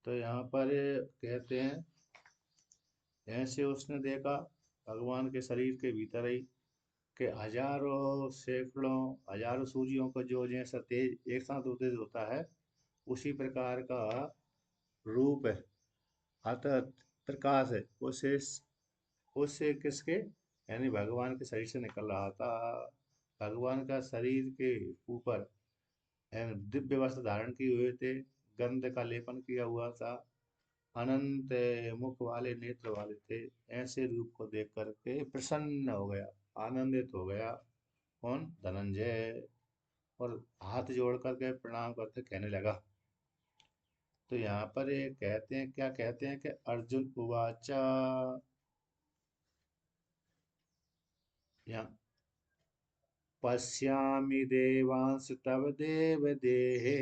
तो यहाँ पर कहते हैं, ऐसे उसने देखा भगवान के शरीर के भीतर ही कि हजारों सैकड़ों हजारों सूर्यों को जो जैसा तेज एक साथ उदित होता है, उसी प्रकार का रूप है, अतः प्रकाश है उसे, उससे किसके यानी भगवान के शरीर से निकल रहा था। भगवान का शरीर के ऊपर यानी दिव्य वस्त्र धारण किए हुए थे, गंध का लेपन किया हुआ था, अनंत मुख वाले नेत्र वाले थे। ऐसे रूप को देख करके प्रसन्न हो गया, आनंदित हो गया कौन, धनंजय। और हाथ जोड़ करके प्रणाम करके कहने लगा। तो यहाँ पर ये कहते हैं, क्या कहते हैं कि अर्जुन उवाचा, यहाँ पश्यामि देवांस तव देव देहे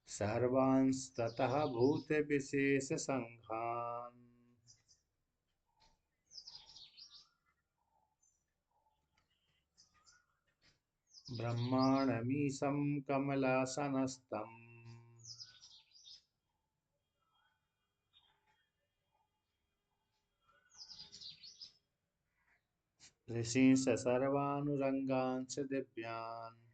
सर्वांस्ततः भूत विशेष संघान। ब्रह्माणमीशं कमलासनस्थम् ऋषींश सर्वानुरंगांश दिव्यान्।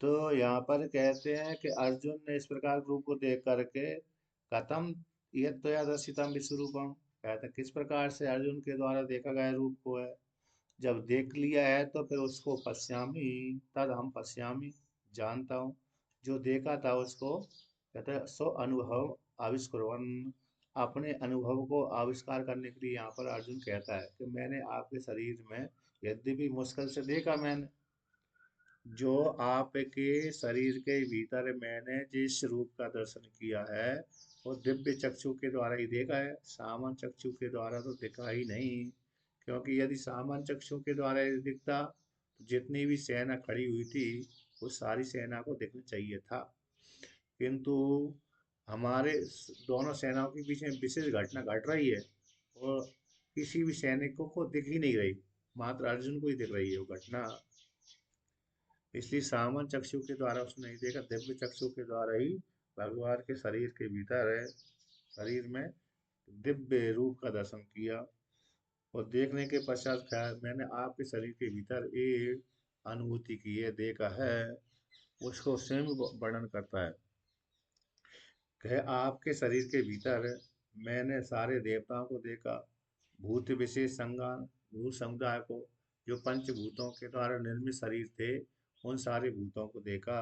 तो यहाँ पर कहते हैं कि अर्जुन ने इस प्रकार रूप को देख करके कथम यह दर्शितम विश्वरूपम, कहते हैं किस प्रकार से अर्जुन के द्वारा देखा गया रूप को है। जब देख लिया है तो फिर उसको पश्यामी, तद हम पश्यामी, जानता हूँ, जो देखा था उसको, कहते हैं सो अनुभव आविष्कुर्वन्, अपने अनुभव को आविष्कार करने के लिए यहाँ पर अर्जुन कहता है कि मैंने आपके शरीर में यद्यपि मुश्किल से देखा मैंने, जो आपके शरीर के भीतर मैंने जिस रूप का दर्शन किया है वो दिव्य चक्षु के द्वारा ही देखा है, सामान्य चक्षु के द्वारा तो देखा ही नहीं। क्योंकि यदि सामान्य चक्षु के द्वारा यदि दिखता तो जितनी भी सेना खड़ी हुई थी वो सारी सेना को देखना चाहिए था। किंतु हमारे दोनों सेनाओं के बीच में विशेष घटना घट रही है और किसी भी सैनिक को दिख ही नहीं रही, मात्र अर्जुन को ही दिख रही है वो घटना। इसलिए सामान्य चक्षु के द्वारा उसने नहीं देखा, दिव्य चक्षु के द्वारा ही भगवान के शरीर के भीतर है, शरीर में दिव्य रूप का दर्शन किया। और देखने के पश्चात ख्याल मैंने आपके शरीर के भीतर एक अनुभूति की है, देखा है, उसको स्वयं वर्णन करता है। कह आपके शरीर के भीतर मैंने सारे देवताओं को देखा, भूत विशेष संज्ञान, भूत समुदाय को, जो पंचभूतों के द्वारा निर्मित शरीर थे, उन सारे भूतों को देखा,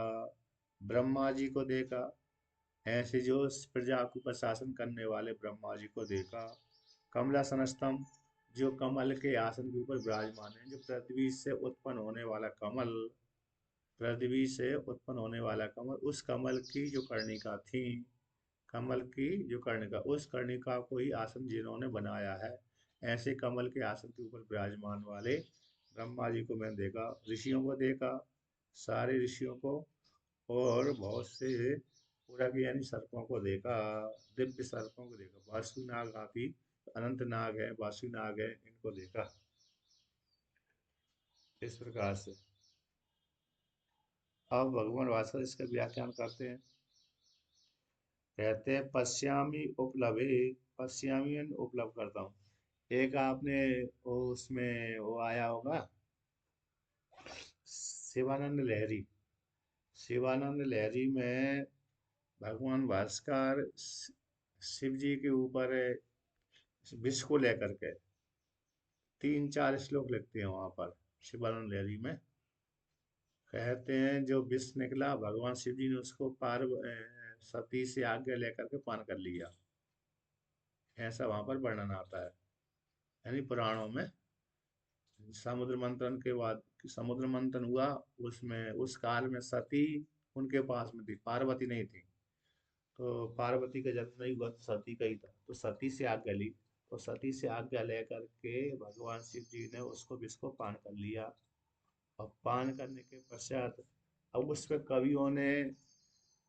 ब्रह्मा जी को देखा, ऐसे जो इस प्रजा को प्रशासन करने वाले ब्रह्मा जी को देखा, कमलासनस्तम, जो कमल के आसन के ऊपर विराजमान है, जो पृथ्वी से उत्पन्न होने वाला कमल, पृथ्वी से उत्पन्न होने वाला कमल, उस कमल की जो कर्णिका थी, कमल की जो कर्णिका, उस कर्णिका को ही आसन जिन्होंने बनाया है, ऐसे कमल के आसन के ऊपर विराजमान वाले ब्रह्मा जी को मैंने देखा, ऋषियों को देखा, सारे ऋषियों को, और बहुत से पूरा की यानी सर्पों को देखा, दिव्य सर्पों को देखा, वासु नाग हाथी, अनंत नाग है, वासु नाग है, इनको देखा। इस प्रकार से अब भगवान वासव इसका व्याख्यान करते हैं। कहते हैं पश्यामी उपलभे, पश्यामी यानी उपलब्ध करता हूँ। एक आपने वो उसमें वो आया होगा, शिवानंद लहरी, शिवानंद लहरी में भगवान भास्कर शिव जी के ऊपर विष को लेकर के तीन चार श्लोक लिखते हैं वहां पर शिवानंद लहरी में। कहते हैं जो विष निकला भगवान शिव जी ने उसको सती से आज्ञा लेकर के पान कर लिया, ऐसा वहां पर वर्णन आता है। यानी पुराणों में समुद्र मंथन के बाद, समुद्र मंथन हुआ, उसमें उस काल में सती उनके पास में थी, पार्वती नहीं थी। तो पार्वती का जन्म नहीं हुआ तो सती का ही था, तो सती से आज्ञा ली, तो सती से आज्ञा लेकर के भगवान शिव जी ने उसको विष को पान कर लिया। और पान करने के पश्चात अब उस पर कवियों ने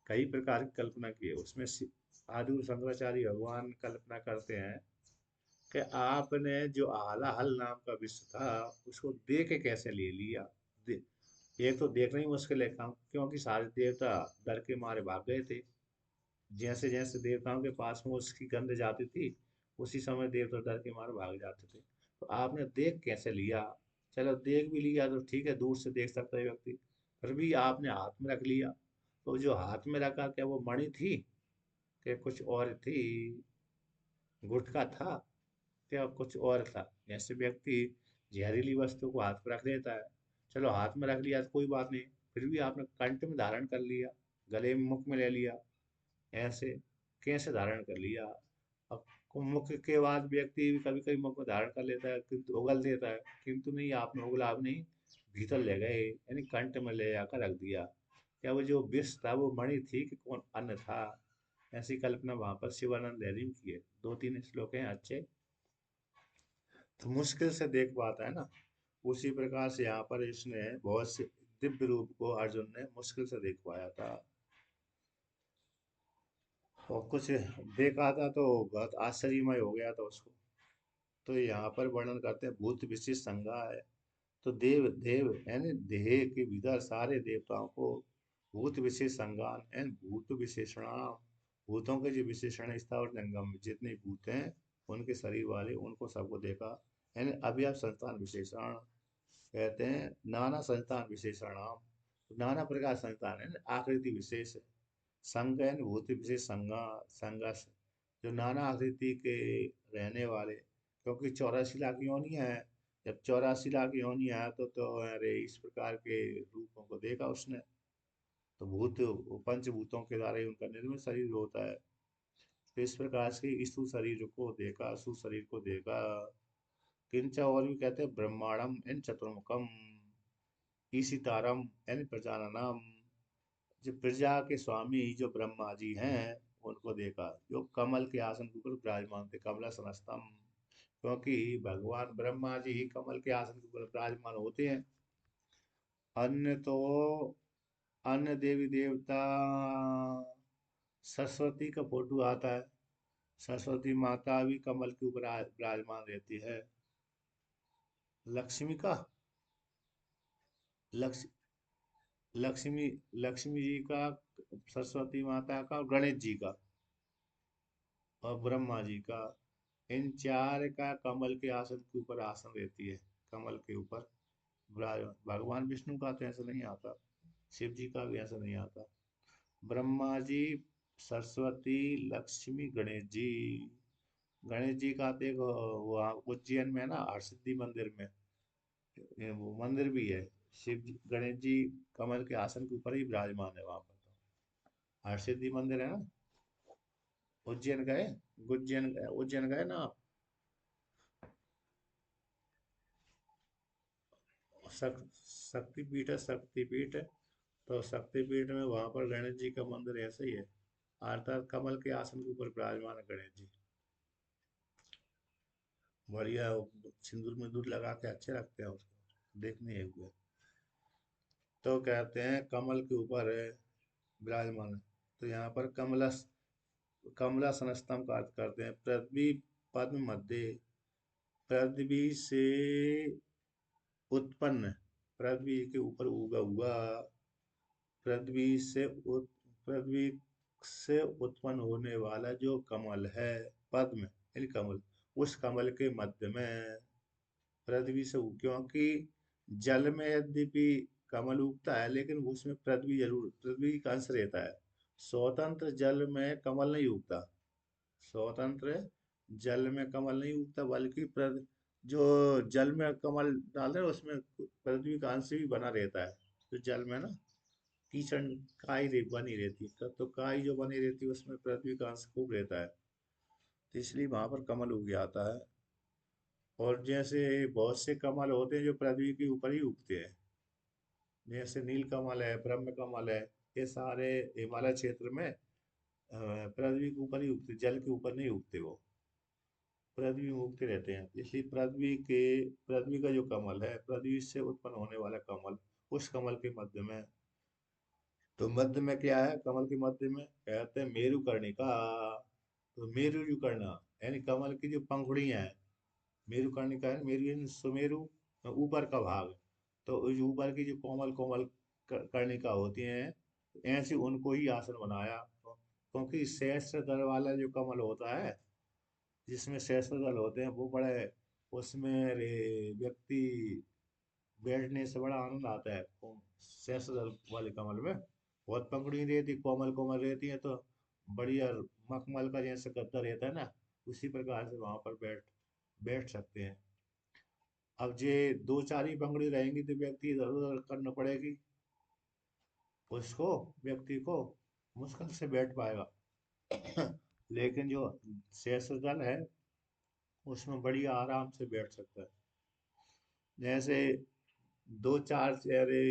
कई प्रकार की कल्पना की है। उसमें आदिगुरु शंकराचार्य भगवान कल्पना करते हैं कि आपने जो आला हल नाम का विश्व था उसको दे के कैसे ले लिया। दे, एक तो देखना ही मुश्किल है काम, क्योंकि सारे देवता डर के मारे भाग गए थे। जैसे जैसे देवताओं के पास में उसकी गंध जाती थी, उसी समय देवता डर के मारे भाग जाते थे। तो आपने देख कैसे लिया? चलो देख भी लिया तो ठीक है, दूर से देख सकता है व्यक्ति, फिर भी आपने हाथ में रख लिया। तो जो हाथ में रखा, क्या वो मणि थी कि कुछ और थी? गुटखा था क्या कुछ और था? जैसे व्यक्ति जहरीली वस्तु को हाथ में रख लेता है, चलो हाथ में रख लिया तो कोई बात नहीं, फिर भी आपने कंठ में धारण कर लिया, गले में मुख में ले लिया, ऐसे कैसे धारण कर लिया? अब मुख के बाद व्यक्ति कभी कभी मुख में धारण कर लेता है किंतु उगल देता है, किंतु नहीं, आपने उगला आप नहीं, भीतर ले गए, यानी कंठ में ले जाकर रख दिया। क्या वो जो विष था वो मणि थी कि कौन अन्न था? ऐसी कल्पना वहां पर शिवानंद लहरी ने की है। दो तीन श्लोक हैं अच्छे, तो मुश्किल से देख पाता है ना। उसी प्रकार से यहाँ पर इसने बहुत से दिव्य रूप को अर्जुन ने मुश्किल से देख पाया था, और कुछ देखा था तो बहुत आश्चर्यमय हो गया था उसको। तो यहाँ पर वर्णन करते हैं भूत विशिष्ट संज्ञा है। तो देव देव यानी देह के भीतर सारे देवताओं को भूत विशेष संज्ञान एंड भूत विशेषणाम, भूतों के जो विशेषण स्थावर जंगम में जितने भूत हैं उनके शरीर वाले उनको सबको देखा। यानी अव्यय संस्थान विशेषण कहते हैं, नाना संस्थान विशेषणाम, नाना प्रकार संस्थान है, आकृति विशेष है। संज्ञा यानी भूत विशेष संज्ञा, संज्ञा जो नाना आकृति के रहने वाले, क्योंकि 84 लाख योनियां हैं। जब 84 लाख योनियां है तो अरे इस प्रकार के रूपों को देखा उसने। तो भूत पंचभूतों के द्वारा ही उनका निर्मित शरीर होता है। तो इस प्रकार से स्थूल शरीर को देखा, स्थूल शरीर को देखा। किंच और भी कहते हैं ब्रह्मांडम एन चतुर्मुखम, ईशितारम एन प्रजाननम, जो प्रजा के स्वामी जो ब्रह्मा जी हैं उनको देखा, जो कमल के आसन के ऊपर विराजमान थे, कमला सनस्तम, क्योंकि भगवान ब्रह्मा जी ही कमल के आसन के ऊपर विराजमान होते हैं। अन्य तो अन्य देवी देवता, सरस्वती का फोटो आता है, सरस्वती माता भी कमल के ऊपर विराजमान रहती है। लक्ष्मी का, लक्ष्मी, लक्ष्मी, लक्ष्मी जी का, सरस्वती माता का और गणेश जी का और ब्रह्मा जी का, इन चार का कमल के आसन के ऊपर आसन रहती है, कमल के ऊपर विराजमान। भगवान विष्णु का तो ऐसा नहीं आता, शिव जी का भी ऐसा नहीं आता। ब्रह्मा जी, सरस्वती, लक्ष्मी, गणेश जी। गणेश जी का देखो वहाँ उज्जैन में ना हरसिद्धि मंदिर में वो मंदिर भी है। शिव जी, गणेश जी कमल के आसन के ऊपर ही विराजमान है वहां पर। तो हरसिद्धि मंदिर है ना। उज्जैन गए? उज्जैन गए ना आप? शक्तिपीठ है, शक्तिपीठ है। तो शक्तिपीठ में वहां पर गणेश जी का मंदिर ऐसा ही है, अर्थात कमल के आसन के ऊपर विराजमान है गणेश जी। बढ़िया, सिंदूर में दूध लगा के अच्छे लगते हैं उसको देखने हुए। तो कहते हैं कमल के ऊपर है, विराजमान है। तो यहाँ पर कमला, कमला सनस्तम का अर्थ करते हैं पृथ्वी पद्म मध्य, पृथ्वी से उत्पन्न, पृथ्वी के ऊपर उगा हुआ, पृथ्वी से पृथ्वी से उत्पन्न होने वाला जो कमल है, पद्म यानी कमल, उस कमल के मध्य में पृथ्वी से क्योंकि जल में यद्यपि कमल उगता है लेकिन उसमें पृथ्वी जरूर, पृथ्वी का अंश रहता है। स्वतंत्र जल में कमल नहीं उगता, स्वतंत्र जल में कमल नहीं उगता, बल्कि जो जल में कमल डालते हैं उसमें पृथ्वी का अंश भी बना रहता है। तो जल में ना कीचड़, काई बनी रहती है, तो काई जो बनी रहती है उसमें पृथ्वी का अंश खूब रहता है, तो इसलिए वहां पर कमल उग जाता है। और जैसे बहुत से कमल होते हैं जो पृथ्वी के ऊपर ही उगते हैं, जैसे नील कमल है, ब्रह्म कमल है, ये सारे हिमालय क्षेत्र में पृथ्वी के ऊपर ही उगते, जल के ऊपर नहीं उगते, वो पृथ्वी में उगते रहते हैं। इसलिए पृथ्वी का जो कमल है, पृथ्वी से उत्पन्न होने वाला कमल, उस कमल के मध्य में। तो मध्य में क्या है, कमल के मध्य में कहते हैं मेरु कर्णिका। तो मेरु जो कर्णा यानी कमल की जो पंखुड़ियां हैं, मेरु कर्णिका है, मेरु यानी सुमेरु, ऊपर का भाग। तो उस ऊपर की जो कोमल कोमल कर्णिका होती हैं, ऐसे उनको ही आसन बनाया। क्योंकि सहस्त्र दल वाला जो कमल होता है, जिसमें सहस्त्र दल होते हैं, वो बड़े, उसमें रे व्यक्ति बैठने से बड़ा आनंद आता है। सहस्त्र दल वाले कमल में बहुत पंखुड़ी रहती, कोमल कोमल रहती है, तो बढ़िया मखमल का जैसे गद्दा रहता है ना, उसी प्रकार से वहां पर बैठ बैठ सकते हैं। अब जे दो चार ही पंखुड़ी रहेंगी तो व्यक्ति इधर उधर करना पड़ेगी उसको, व्यक्ति को मुश्किल से बैठ पाएगा। लेकिन जो सहस्त्र दल है, उसमें बढ़िया आराम से बैठ सकता है। जैसे दो चार चेहरे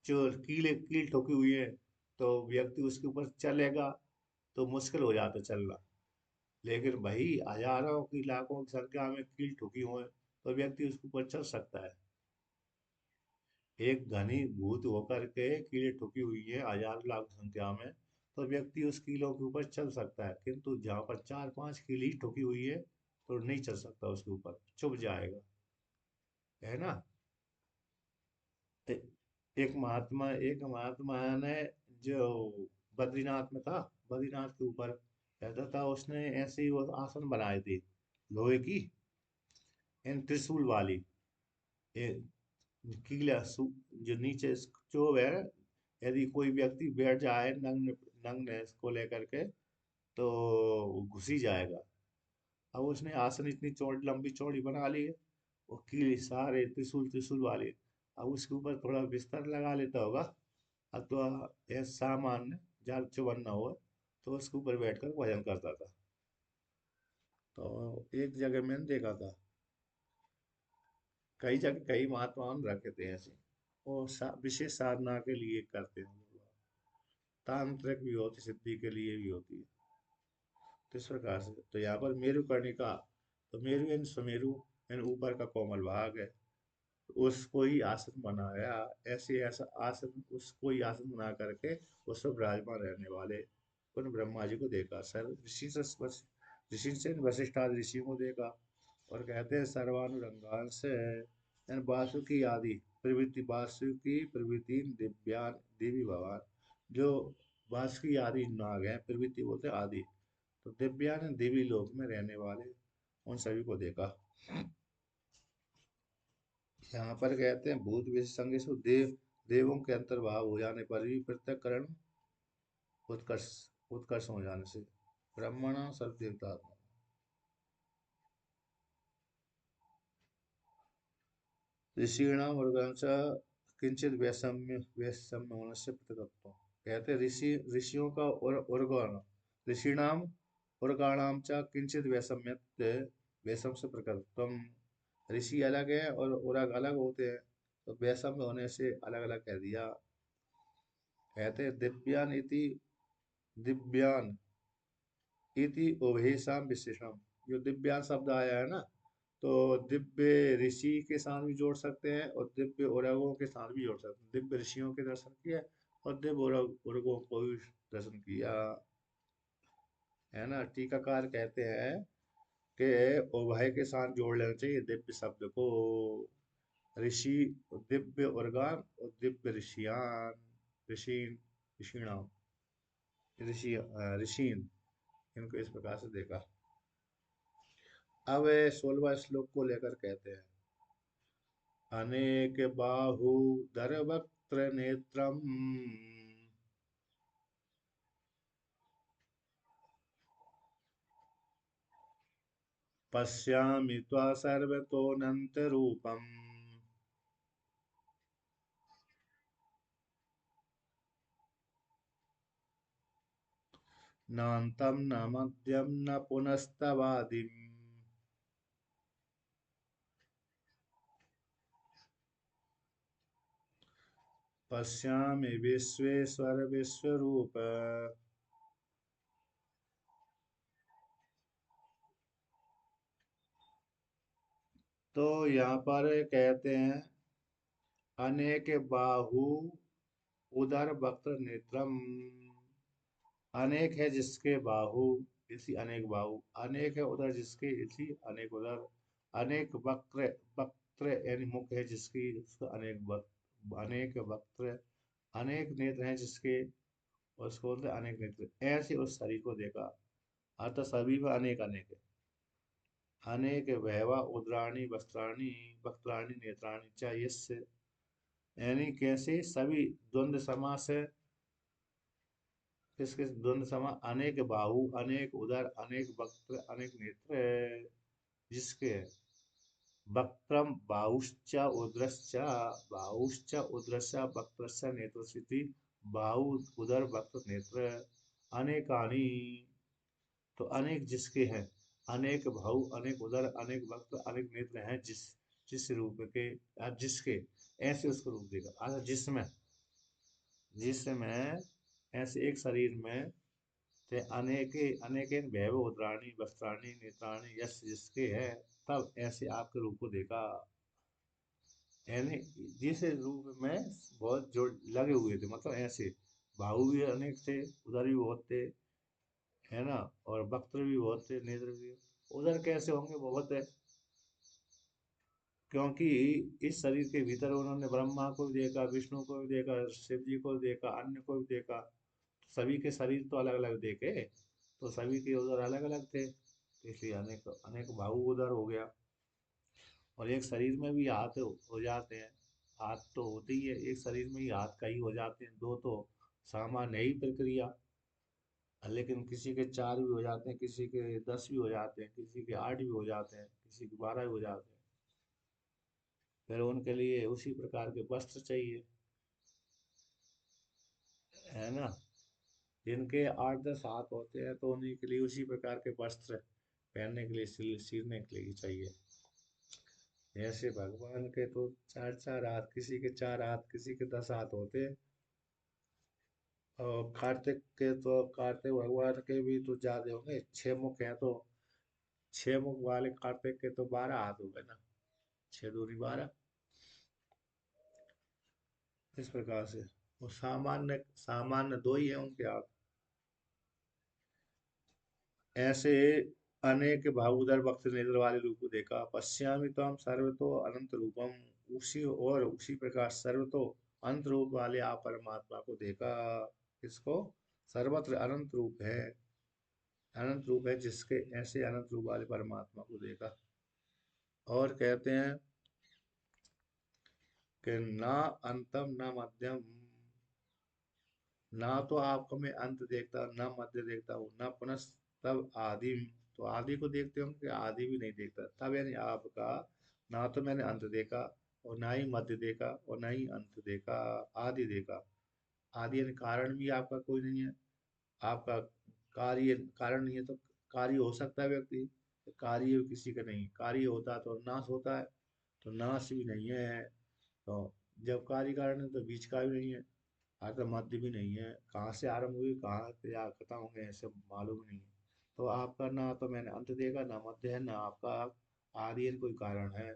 जो कील ठोकी हुई है, तो व्यक्ति उसके ऊपर चलेगा तो मुश्किल हो जाता चलना। लेकिन भाई हजारों की लाखों की संख्या में कील ठोकी हुए तो व्यक्ति उसके ऊपर चल सकता है। एक घनीभूत होकर के कीलें ठुकी हुई है हजार लाख संख्या में, तो व्यक्ति उस कीलों के ऊपर चल सकता है। किंतु जहाँ पर चार पांच कीली ठुकी हुई है, तो नहीं चल सकता उसके ऊपर, चुभ जाएगा, है ना। ए- एक महात्मा ने जो बद्रीनाथ में था, बद्रीनाथ के ऊपर रहता था, उसने ऐसे ही वो आसन बनाए थे, लोहे की, इन त्रिशूल वाली, ये कीला जो नीचे चोब है, यदि कोई व्यक्ति बैठ जाए नंग नंग को लेकर के, तो वो घुस ही जाएगा। अब उसने आसन इतनी चौड़ी लंबी चौड़ी बना ली है, वो कीले सारे त्रिशूल त्रिशूल वाले। अब उसके ऊपर थोड़ा बिस्तर लगा लेता होगा, अब तो ये सामान्य जहाँ चुभन ना हो, तो उसके ऊपर बैठकर भजन करता था। तो एक जगह मैंने देखा था, कई जगह कई महात्माओं ने रखे थे ऐसे, वो विशेष साधना के लिए करते हैं। तांत्रिक भी होती, सिद्धि के लिए भी होती है। तो इस प्रकार से तो यहाँ पर मेरु कर्णिका, तो मेरु यानी सुमेरु यानी ऊपर का कोमल भाग है, तो उसको ही आसन बनाया। ऐसे ऐसा आसन, उसको ही आसन बना करके उस पर विराजमान रहने वाले उन ब्रह्मा जी को देखा। सर ऋषि से वशिष्ठ आदि ऋषियों को देखा, और कहते हैं सर्वानुरंगान से यानी वासुकी आदि प्रवृत्ति, वासुकी प्रवृत्ति दिव्यान देवी भगवान, जो वासुकी आदि नाग हैं, प्रवृत्ति बोलते हैं आदि, तो दिव्यान देवी लोक में रहने वाले उन सभी को देखा। यहाँ पर कहते हैं भूत विशेषज्ञ से देवों के अंतर्भाव हो जाने पर भी पृथक्करण उत्कर्ष उत्कर्ष हो जाने से ब्रह्मण सर्व देवता ऋषिणाम वर्गंश किंचित वैषम्य वैषम्य होने से पृथकत्व। कहते हैं ऋषियों का और वर्गण, ऋषिणाम वर्गाणाम च किंचित वैषम्य वैषम से पृथकत्व। ऋषि अलग है और वर्ग अलग होते हैं, तो वैषम्य होने से अलग अलग कह दिया। कहते हैं दिव्यान इति उभयेषां विशेषण। जो दिव्यान शब्द आया है ना, तो दिव्य ऋषि के साथ भी जोड़ सकते हैं और दिव्य उरगों के साथ भी जोड़ सकते हैं। दिव्य ऋषियों के दर्शन किया और दिव्य उरगों को भी दर्शन किया, है ना। टीकाकार कहते हैं कि उभय के साथ जोड़ लेना चाहिए दिव्य शब्द को। ऋषि, दिव्य उर्गान और दिव्य ऋषियान, ऋषि, ऋषिणाम, ऋषिन, इनको इस प्रकार से देखा। अब 16वां श्लोक को लेकर कहते हैं, अनेक बाहुधर वक्त्र नेत्रम पश्यामि त्वा सर्वतोऽनन्तरूपम् नान्तं न मध्यं न पुनस्तवादिम्। पश्यामि विश्वेश्वर विश्वरूप। तो यहाँ पर कहते हैं अनेक बाहु उदर वक्त्र नेत्रम, अनेक है जिसके बाहु, इसी अनेक बाहु, अनेक है उदर जिसके, इसी अनेक उदर, अनेक वक्त्र, वक्त्र यानी मुख है जिसकी, उसका अनेक वक्त, अनेक वक्त्र, अनेक नेत्र हैं जिसके, उसको बोलते हैं अनेक नेत्र, ऐसे उस शरीर को देखा। अतः सभी में अनेक अनेक है। अनेक वैवा उदराणी वस्त्राणी वक्त्राणी नेत्राणी च यस्य, यानी कैसे सभी द्वंद्व समास है। किसके द्वंद्व समास, अनेक बाहु अनेक उदर अनेक वक्त्र अनेक नेत्र, जिसके वक्त्रम बाहुश्च उदरश्च, बाहुश्च उदरश्च वक्त्रश्च नेत्रस्येति, बाहु उदर वक्त्र नेत्र अनेकानि, तो अनेक जिसके हैं, अनेक बाहु अनेक उदर अनेक वक्त्र अनेक नेत्र हैं, जिस रूप के, आप जिसके, ऐसे उसको रूप देगा। जिसमें, जिसमें ऐसे एक शरीर में ते अनेके अनेके भैव उदराणी वस्त्राणी नेत्राणी यश जिसके है, तब ऐसे आपके रूप को देखा। यानी जिस रूप में बहुत जोड़ लगे हुए थे, मतलब ऐसे बाहु भी अनेक थे, उधर भी बहुत थे, है ना, और वक्त्र भी बहुत थे, नेत्र भी। उधर कैसे होंगे, बहुत है, क्योंकि इस शरीर के भीतर उन्होंने ब्रह्मा को भी देखा, विष्णु को भी देखा, शिव जी को भी देखा, अन्य को भी देखा, सभी के शरीर तो अलग अलग देखे, तो सभी के उधर अलग अलग थे, तो इसलिए अनेक अनेक बाहु उधर हो गया। और एक शरीर में भी हाथ हो जाते हैं, हाथ तो होते ही है, एक शरीर में ही हाथ कई हो जाते हैं, दो तो सामान्य ही प्रक्रिया, लेकिन किसी के चार भी हो जाते हैं, किसी के 10 भी हो जाते हैं, किसी के 8 भी हो जाते हैं, किसी के 12 भी हो जाते हैं। फिर उनके लिए उसी प्रकार के वस्त्र चाहिए, है ना। जिनके 8-10 हाथ होते हैं तो उन्हीं के लिए उसी प्रकार के वस्त्र पहनने के लिए, सीने के लिए चाहिए। ऐसे भगवान के तो 4-4 हाथ, किसी के 4 हाथ, किसी के 10 हाथ होते हैं। और कार्तिक के तो, कार्तिक भगवान के भी तो ज्यादा होंगे, 6 मुख हैं, तो 6 मुख वाले कार्तिक के तो 12 हाथ हो गए ना, 6 दूनी 12, इस प्रकार से। वो सामान्य सामान्य दो ही है उनके हाथ। ऐसे अनेक बाहुधर वक्त नेत्र वाले रूप को देखा। पश्यामि तो हम सर्वतो अनंत रूपम, उसी और उसी प्रकार सर्वतो अनंत रूप वाले आप परमात्मा को देखा। इसको, सर्वत्र अनंत रूप है, अनंत रूप है जिसके, ऐसे अनंत रूप वाले परमात्मा को देखा। और कहते हैं कि ना अंतम न मध्यम, ना तो आपको मैं अंत देखता, न मध्य देखता हूँ, न पुनः तब आदि, तो आदि को देखते हो कि आदि भी नहीं देखता, तब यानी आपका, ना तो मैंने अंत देखा, और ना ही मध्य देखा, और ना ही अंत देखा, आदि देखा। आदि यानी कारण भी आपका कोई नहीं है, आपका कार्य कारण नहीं है, तो कार्य हो सकता है व्यक्ति, तो कार्य किसी का नहीं, कार्य होता तो नाश होता है, तो नाश भी नहीं है। तो जब कार्य कारण है तो बीच का भी नहीं है, आगे मध्य भी नहीं है, कहाँ से आरंभ हुई कहाँ पे या खत्म होंगे ऐसे मालूम नहीं है। तो आपका ना तो मैंने अंत देखा, ना मध्य है, ना आपका आदि है, कोई कारण है।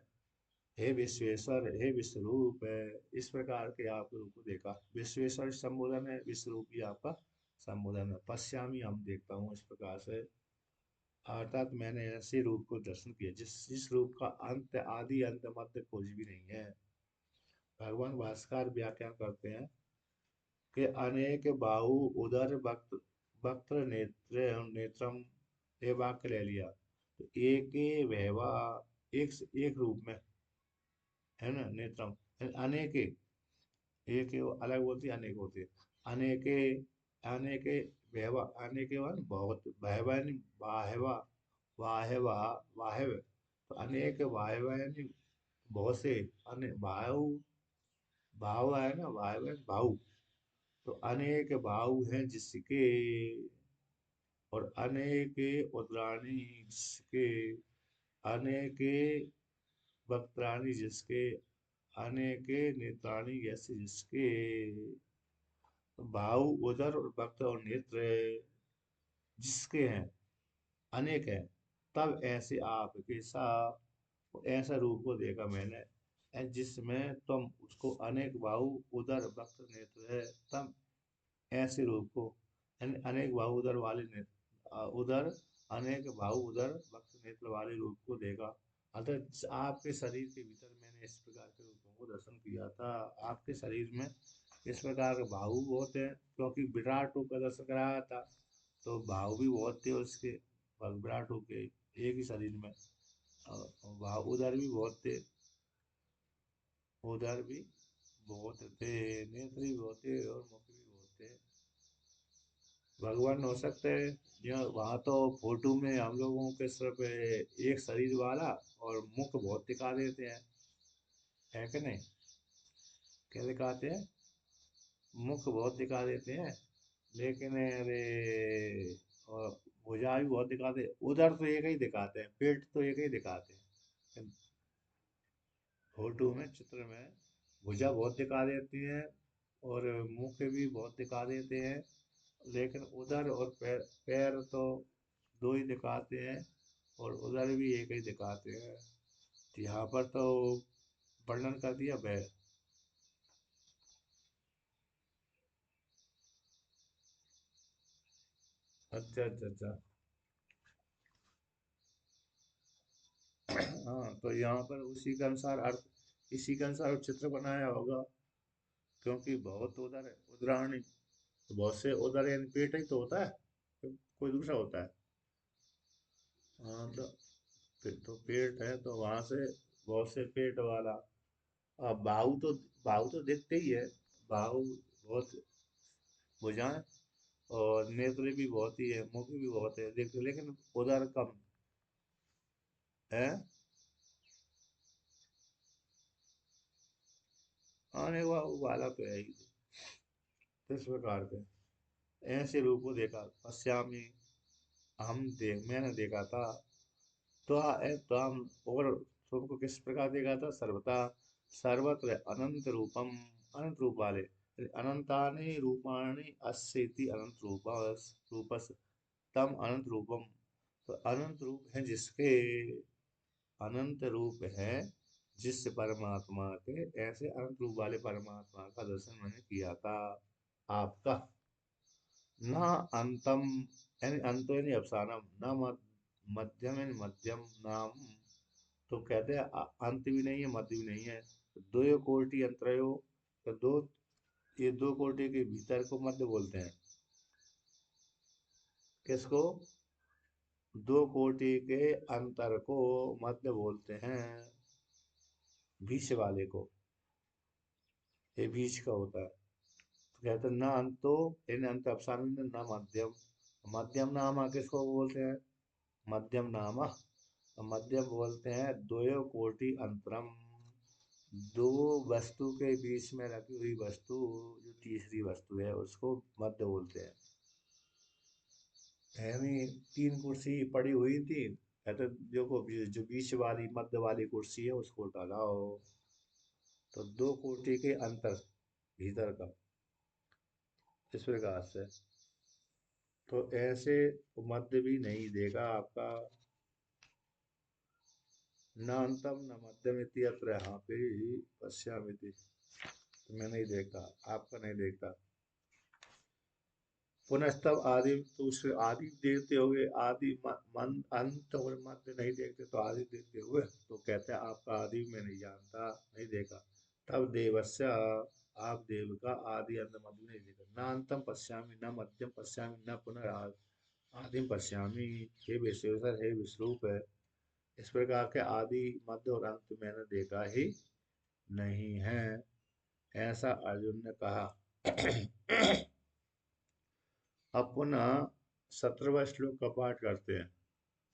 हे विश्वेश्वर, हे विश्वरूप है, इस प्रकार के आप रूप को देखा। विश्वेश्वर संबोधन है, विश्वरूप ही आपका संबोधन है। पश्यामी, हम देखता हूँ, इस प्रकार से, अर्थात मैंने ऐसे रूप को दर्शन किया जिस रूप का अंत आदि अंत मध्य कुछ भी नहीं है। भगवान भास्कर व्याख्यान करते हैं कि अनेक बाहु उदर वक्त वक्त्र नेत्र नेत्रम, ये वाक्य ले लिया, तो एक वहवा, एक रूप में, है ना, नेत्रम, अनेक, एक वो अलग होती है, अनेक होती है, अनेके, अनेके वहवा, अनेके वन बहुत, वहवा यानी वाहवा, वाहवा, वाहव, तो अनेक वाहवा यानी बहुत से, अने भाव, भाव है ना, वाहवा भाव, तो अनेक भाव हैं जिसके, और अनेक उद्राणी जिसके, अनेक वक्त्राणी जिसके, अनेक नेत्राणी ऐसे जिसके, भाव उदर और वक्त और नेत्र जिसके हैं, अनेक हैं, तब ऐसे आपके साथ ऐसा रूप को देखा मैंने। जिसमें तुम उसको अनेक बाहु उदर वक्त नेत्र है, तम ऐसे रूप को, यानी अनेक बाहु उदर वाले नेत्र, उदर अनेक बाहु उदर वक्त नेत्र वाले रूप को देखा। अतः आपके शरीर के भीतर मैंने इस प्रकार के रूपों को दर्शन किया था। आपके शरीर में इस प्रकार के बाहु बहुत है, क्योंकि विराट रूप का दर्शन कराया था, तो बाहु भी बहुत थे उसके, विराट रूप के एक ही शरीर में। बाहु उधर भी बहुत थे, उधर भी बहुत थे, नेत्र भी बहुत थे और मुख भी बहुत थे। भगवान हो सकते हैं, या वहां तो फोटो में हम लोगों के सिर्फ एक शरीर वाला और मुख बहुत दिखा देते हैं, है कि नहीं? क्या दिखाते हैं? मुख बहुत दिखा देते हैं, लेकिन अरे, और भुजा भी बहुत दिखाते, उधर तो एक ही दिखाते हैं, पेट तो एक ही दिखाते हैं। फोटो में, चित्र में भुजा बहुत दिखा देती हैं और मुख भी बहुत दिखा देते हैं, लेकिन उधर और पैर, पैर तो दो ही दिखाते हैं और उधर भी एक ही दिखाते हैं। तो यहाँ पर तो वर्णन कर दिया वह। अच्छा अच्छा अच्छा। हाँ, तो यहाँ पर उसी के अनुसार अर्थ, इसी के अनुसार चित्र बनाया होगा, क्योंकि बहुत उधर है उदराहनी, तो बहुत से उधर यानी पेट ही तो होता है, तो कोई दूसरा होता है। हाँ, तो फिर तो पेट है तो वहां से बहुत से पेट वाला। अब बाहु तो दिखते ही है, बाहु बहुत, भुजाएं और नेत्र भी बहुत ही है, मुख भी बहुत है देखते, लेकिन उधर कम है। आने वाला तो है ही इस प्रकार के। ऐसे रूप को देखा, पश्यामी, मैंने देखा था। तो हम, और तुमको किस प्रकार देखा था? सर्वथा, सर्वत्र अनंत रूपम, अनंत रूप वाले, अनंतानि रूपाणि अस्येति अनंत रूपस तम अनंत रूपम। तो अनंत रूप है जिसके, अनंत रूप है जिस परमात्मा के, ऐसे अनंत रूप वाले परमात्मा का दर्शन मैंने किया था। आपका न अंतम, यानी अंत यानी अवसानम, न मध्यम यानी मध्यम नाम, तो कहते हैं अंत भी नहीं है मध्य भी नहीं है। दो कोटि अंतरयो, तो दो, ये दो कोटि के भीतर को मध्य बोलते हैं। किसको? दो कोटि के अंतर को मध्य बोलते हैं, बीच वाले को, ये बीच का होता है। तो कहते हैं न अंतो, इन अंत अवसान में न मध्यम, मध्यम नामा किसको बोलते हैं? मध्यम नामा, मध्यम बोलते हैं द्वयो कोटि अंतरम, दो वस्तु के बीच में रखी हुई वस्तु, जो तीसरी वस्तु है उसको मध्य बोलते हैं। यानी तीन कुर्सी पड़ी हुई थी, कहते देखो जो बीच वाली मध्य वाली कुर्सी है उसको उठाओ, तो दो कोटि के अंतर भीतर का, इस प्रकार से। तो ऐसे मध्य भी नहीं देगा आपका, न अंतम न मध्यम इति अत्र यहाँ पे पश्यामिति, तो मैं नहीं देखता, आपका नहीं देखता। पुनस्तव आदि, तो उस आदि देखते होगे, आदि मन अंत और मध्य नहीं देखते तो आदि देखते हुए, तो कहते हैं आपका आदि मैं नहीं जानता, नहीं देखा। तब देवस्य, आप देव का आदि अंत मध्य नहीं देखा, न अंतम पश्यामि न मध्यम पश्यामि न पुनः आदिम पश्यामि, हे विश्वेश्वर हे विश्वरूप है, इस प्रकार के आदि मध्य और अंत मैंने देखा ही नहीं है, ऐसा अर्जुन ने कहा। अब पुनः 17वें श्लोक का पाठ करते हैं।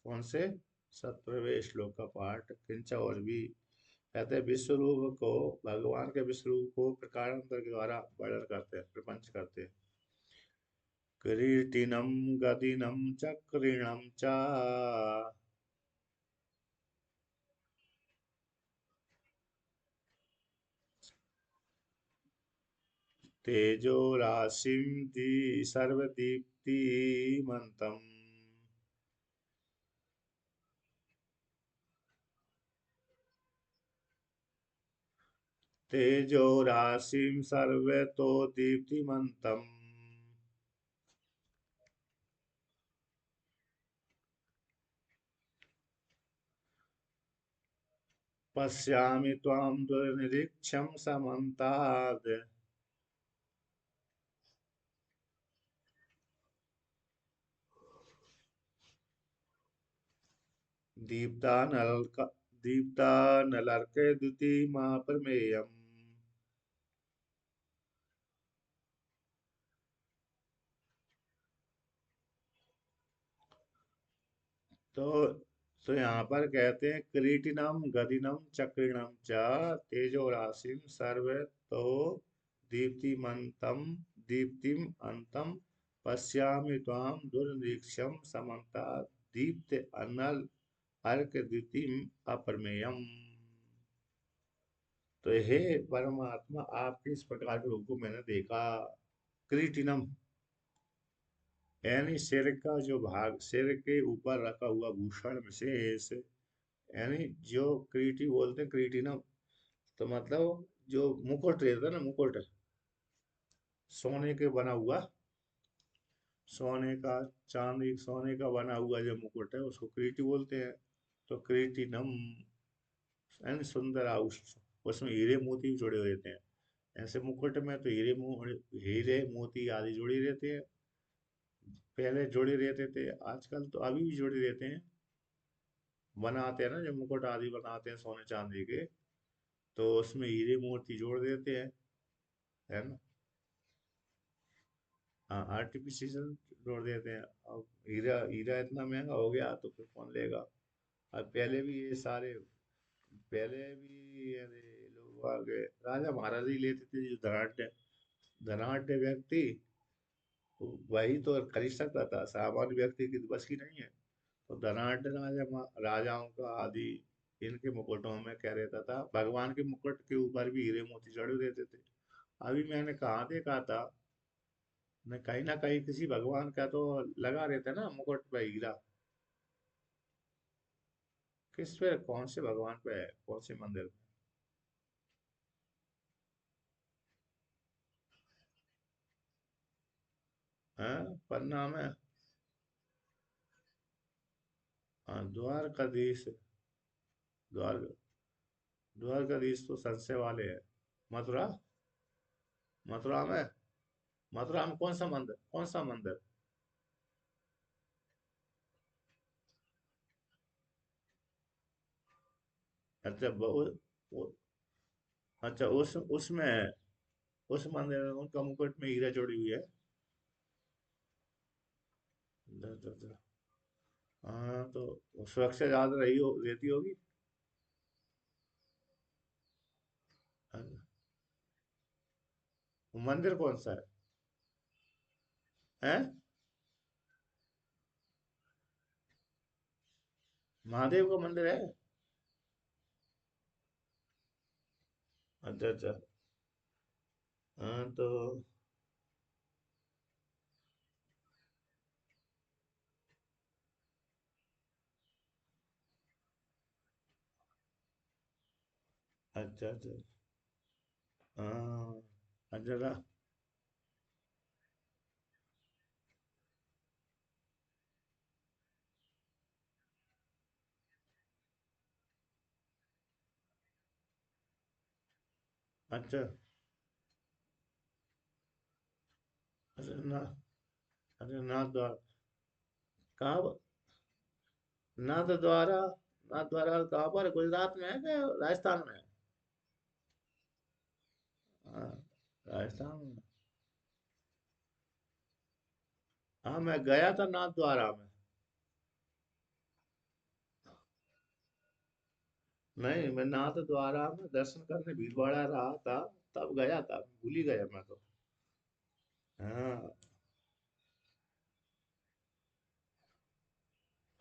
कौन से? 17वें श्लोक का पाठ, किंच और भी, कहते हैं विश्व रूप को, भगवान के विश्व रूप को प्रकारांतर के द्वारा वर्णन करते हैं, प्रपंच करते हैं। किरीटिनम गदिनम चक्रिणम च, तेजो राशिम सर्वदीप्तिमन्तम्, तेजो राशिं सर्वतो दीप्तिमन्तम् पश्यामि त्वां दुर्निरीक्ष्यं समन्तात् दीप्तानलक दीप्तानलर्कद्युतिमा प्रमेयम्। तो तो यहाँ पर कहते हैं क्रीटिनम गदिनम चक्रिणम च तेजो राशिम सर्व तो दीप्तिमंतम दीप्तिम अंतम पश्यामि त्वाम दुर्निरीक्ष्यम समन्ता दीप्त अनल अर्क द्युतिम अप्रमेयम। तो हे परमात्मा आपके इस प्रकार के रूप को मैंने देखा। क्रीटिनम यानी सिर का जो भाग, सिर के ऊपर रखा हुआ भूषण विशेष, यानी जो क्रीटी बोलते हैं क्रीटिनम, तो मतलब जो मुकुट रहता है ना, मुकुट सोने के बना हुआ, सोने का, चांदी सोने का बना हुआ जो मुकुट है उसको क्रीटी बोलते हैं। तो क्रीटिनम यानी सुंदर आभूषण, उसमें हीरे मोती जुड़े हुए थे। ऐसे मुकुट में तो हीरे मोती आदि जुड़े रहते हैं, पहले जुड़े रहते थे, आजकल तो अभी भी जुड़े रहते हैं। बनाते हैं ना जो मुकुट आदि बनाते हैं सोने चांदी के, तो उसमें हीरे मोती जोड़ देते हैं, है ना। हाँ, आर्टिफिशियल जोड़ देते हैं। अब हीरा हीरा इतना महंगा हो गया तो फिर कौन लेगा। अब पहले भी ये सारे, पहले भी अरे लोग आगे राजा महाराजा ही लेते थे, जो धनाढ़ धनाढ़ व्यक्ति वही तो खरीद सकता था, सामान्य व्यक्ति की तो बस की नहीं है। तो धनाढ़ राजाओं का आदि इनके मुकुटों में क्या रहता था, भगवान के मुकुट के ऊपर भी हीरे मोती जड़े रहते थे। अभी मैंने कहाँ देखा था, न कहीं ना कहीं किसी भगवान का तो लगा रहता है ना मुकुट पे हीरा। किस पे, कौन से भगवान पे है, कौन से मंदिर में है, पन्ना में। हाँ, द्वारकाधीश, द्वार द्वारकाधीश तो संशय वाले है। मथुरा, मथुरा में, मथुरा में कौन सा मंदिर, कौन सा मंदिर। अच्छा वो, अच्छा उसमें, उस मंदिर में उनका मुकुट में हीरा जोड़ी हुई है। हाँ तो सुरक्षा ज्यादा रही हो, रहती होगी। हाँ, वो मंदिर कौन सा है, हैं? महादेव का मंदिर है। अच्छा अच्छा। हाँ तो अच्छा अच्छा। हाँ, अच्छा अच्छा अच्छा ना, अच्छा नाथ द्वारा, कहाँ, नाथ द्वारा, नाथ द्वारा कहाँ पर, गुजरात में है क्या राजस्थान में है? हाँ, राजस्थान में। हाँ मैं गया था नाथ द्वारा में। नहीं, मैं नाथ द्वारा में दर्शन करने भीलवाड़ा रहा था, तब गया था, भूल ही गया मैं तो। हाँ।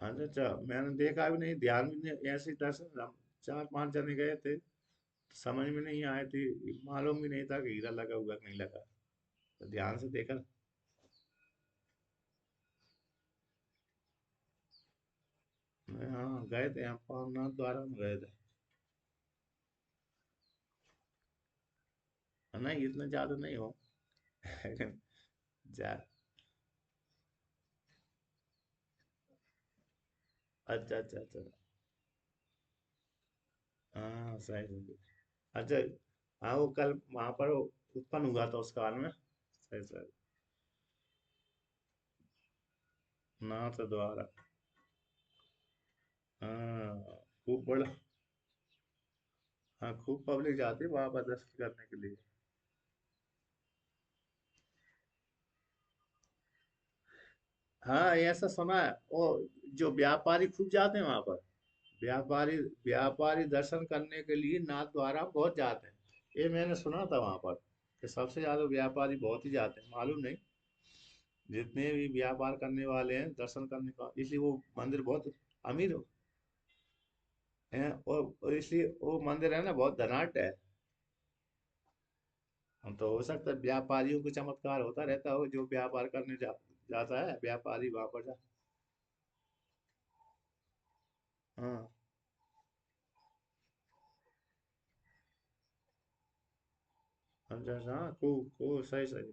अच्छा अच्छा, मैंने देखा भी नहीं, ध्यान भी नहीं, ऐसे ही दर्शन हम चार पांच जने गए थे, समझ में नहीं आए थे, मालूम भी नहीं था कि हीरा लगा हुआ कि नहीं लगा, तो ध्यान से देखा। हाँ गए थे, हम पावनाथ द्वारा में गए थे। नहीं इतना ज्यादा नहीं हो। जा अच्छा अच्छा अच्छा। हाँ सही सही। अच्छा। हाँ वो कल वहां पर वो उत्पन्न हुआ था उस काल में, सही सही। नाथ द्वारा। हाँ खूब बड़ा। हाँ खूब पब्लिक जाती है वहां पर दर्शन करने के लिए। हाँ ऐसा सुना है वो, जो व्यापारी खूब जाते हैं वहां पर। व्यापारी व्यापारी दर्शन करने के लिए नाथ द्वारा बहुत जाते हैं। ये मैंने सुना था वहां पर कि सबसे ज्यादा व्यापारी बहुत ही जाते हैं, मालूम नहीं। जितने भी व्यापार करने वाले हैं दर्शन करने का, इसलिए वो मंदिर बहुत अमीर है। और इसलिए वो मंदिर है ना बहुत धनाढ़ है। हम तो हो सकता है व्यापारियों को चमत्कार होता रहता हो, जो व्यापार करने जाता है व्यापारी वहां पर जा। हाँ अच्छा अच्छा, हाँ को सही सही।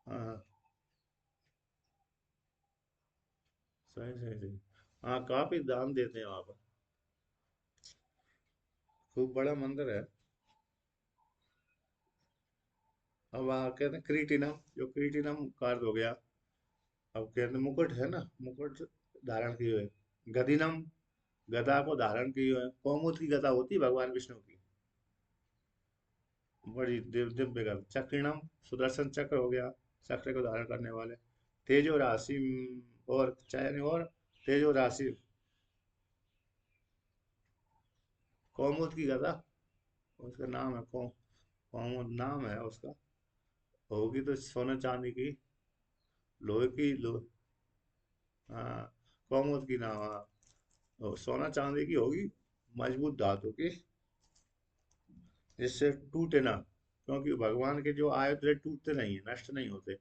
हाँ हाँ, सही सही सही। हाँ काफी दान देते हैं वहां पर। खूब बड़ा मंदिर है। अब वहाँ कहते हैं क्रीटिनम, जो क्रीटिनम कार्ड हो गया। अब कहते हैं मुकुट है ना, मुकुट धारण किए हुए। गदिनम, गदा को धारण किए हुए। कौमुद की गदा होती है भगवान विष्णु की, बड़ी दिव्य गदा। चक्रिणम, सुदर्शन चक्र हो गया, चक्र को धारण करने वाले। तेजो राशि, और चयन और तेजो राशि। कौमुद की गदा, उसका नाम है कौमुद नाम है उसका। होगी तो सोने चांदी की, लोहे की हाँ कौमुद की नाम, हाँ। और सोना चांदी की होगी, मजबूत धातु की, जिससे टूटे ना। क्योंकि भगवान के जो आयुध है टूटते नहीं है, नष्ट नहीं होते।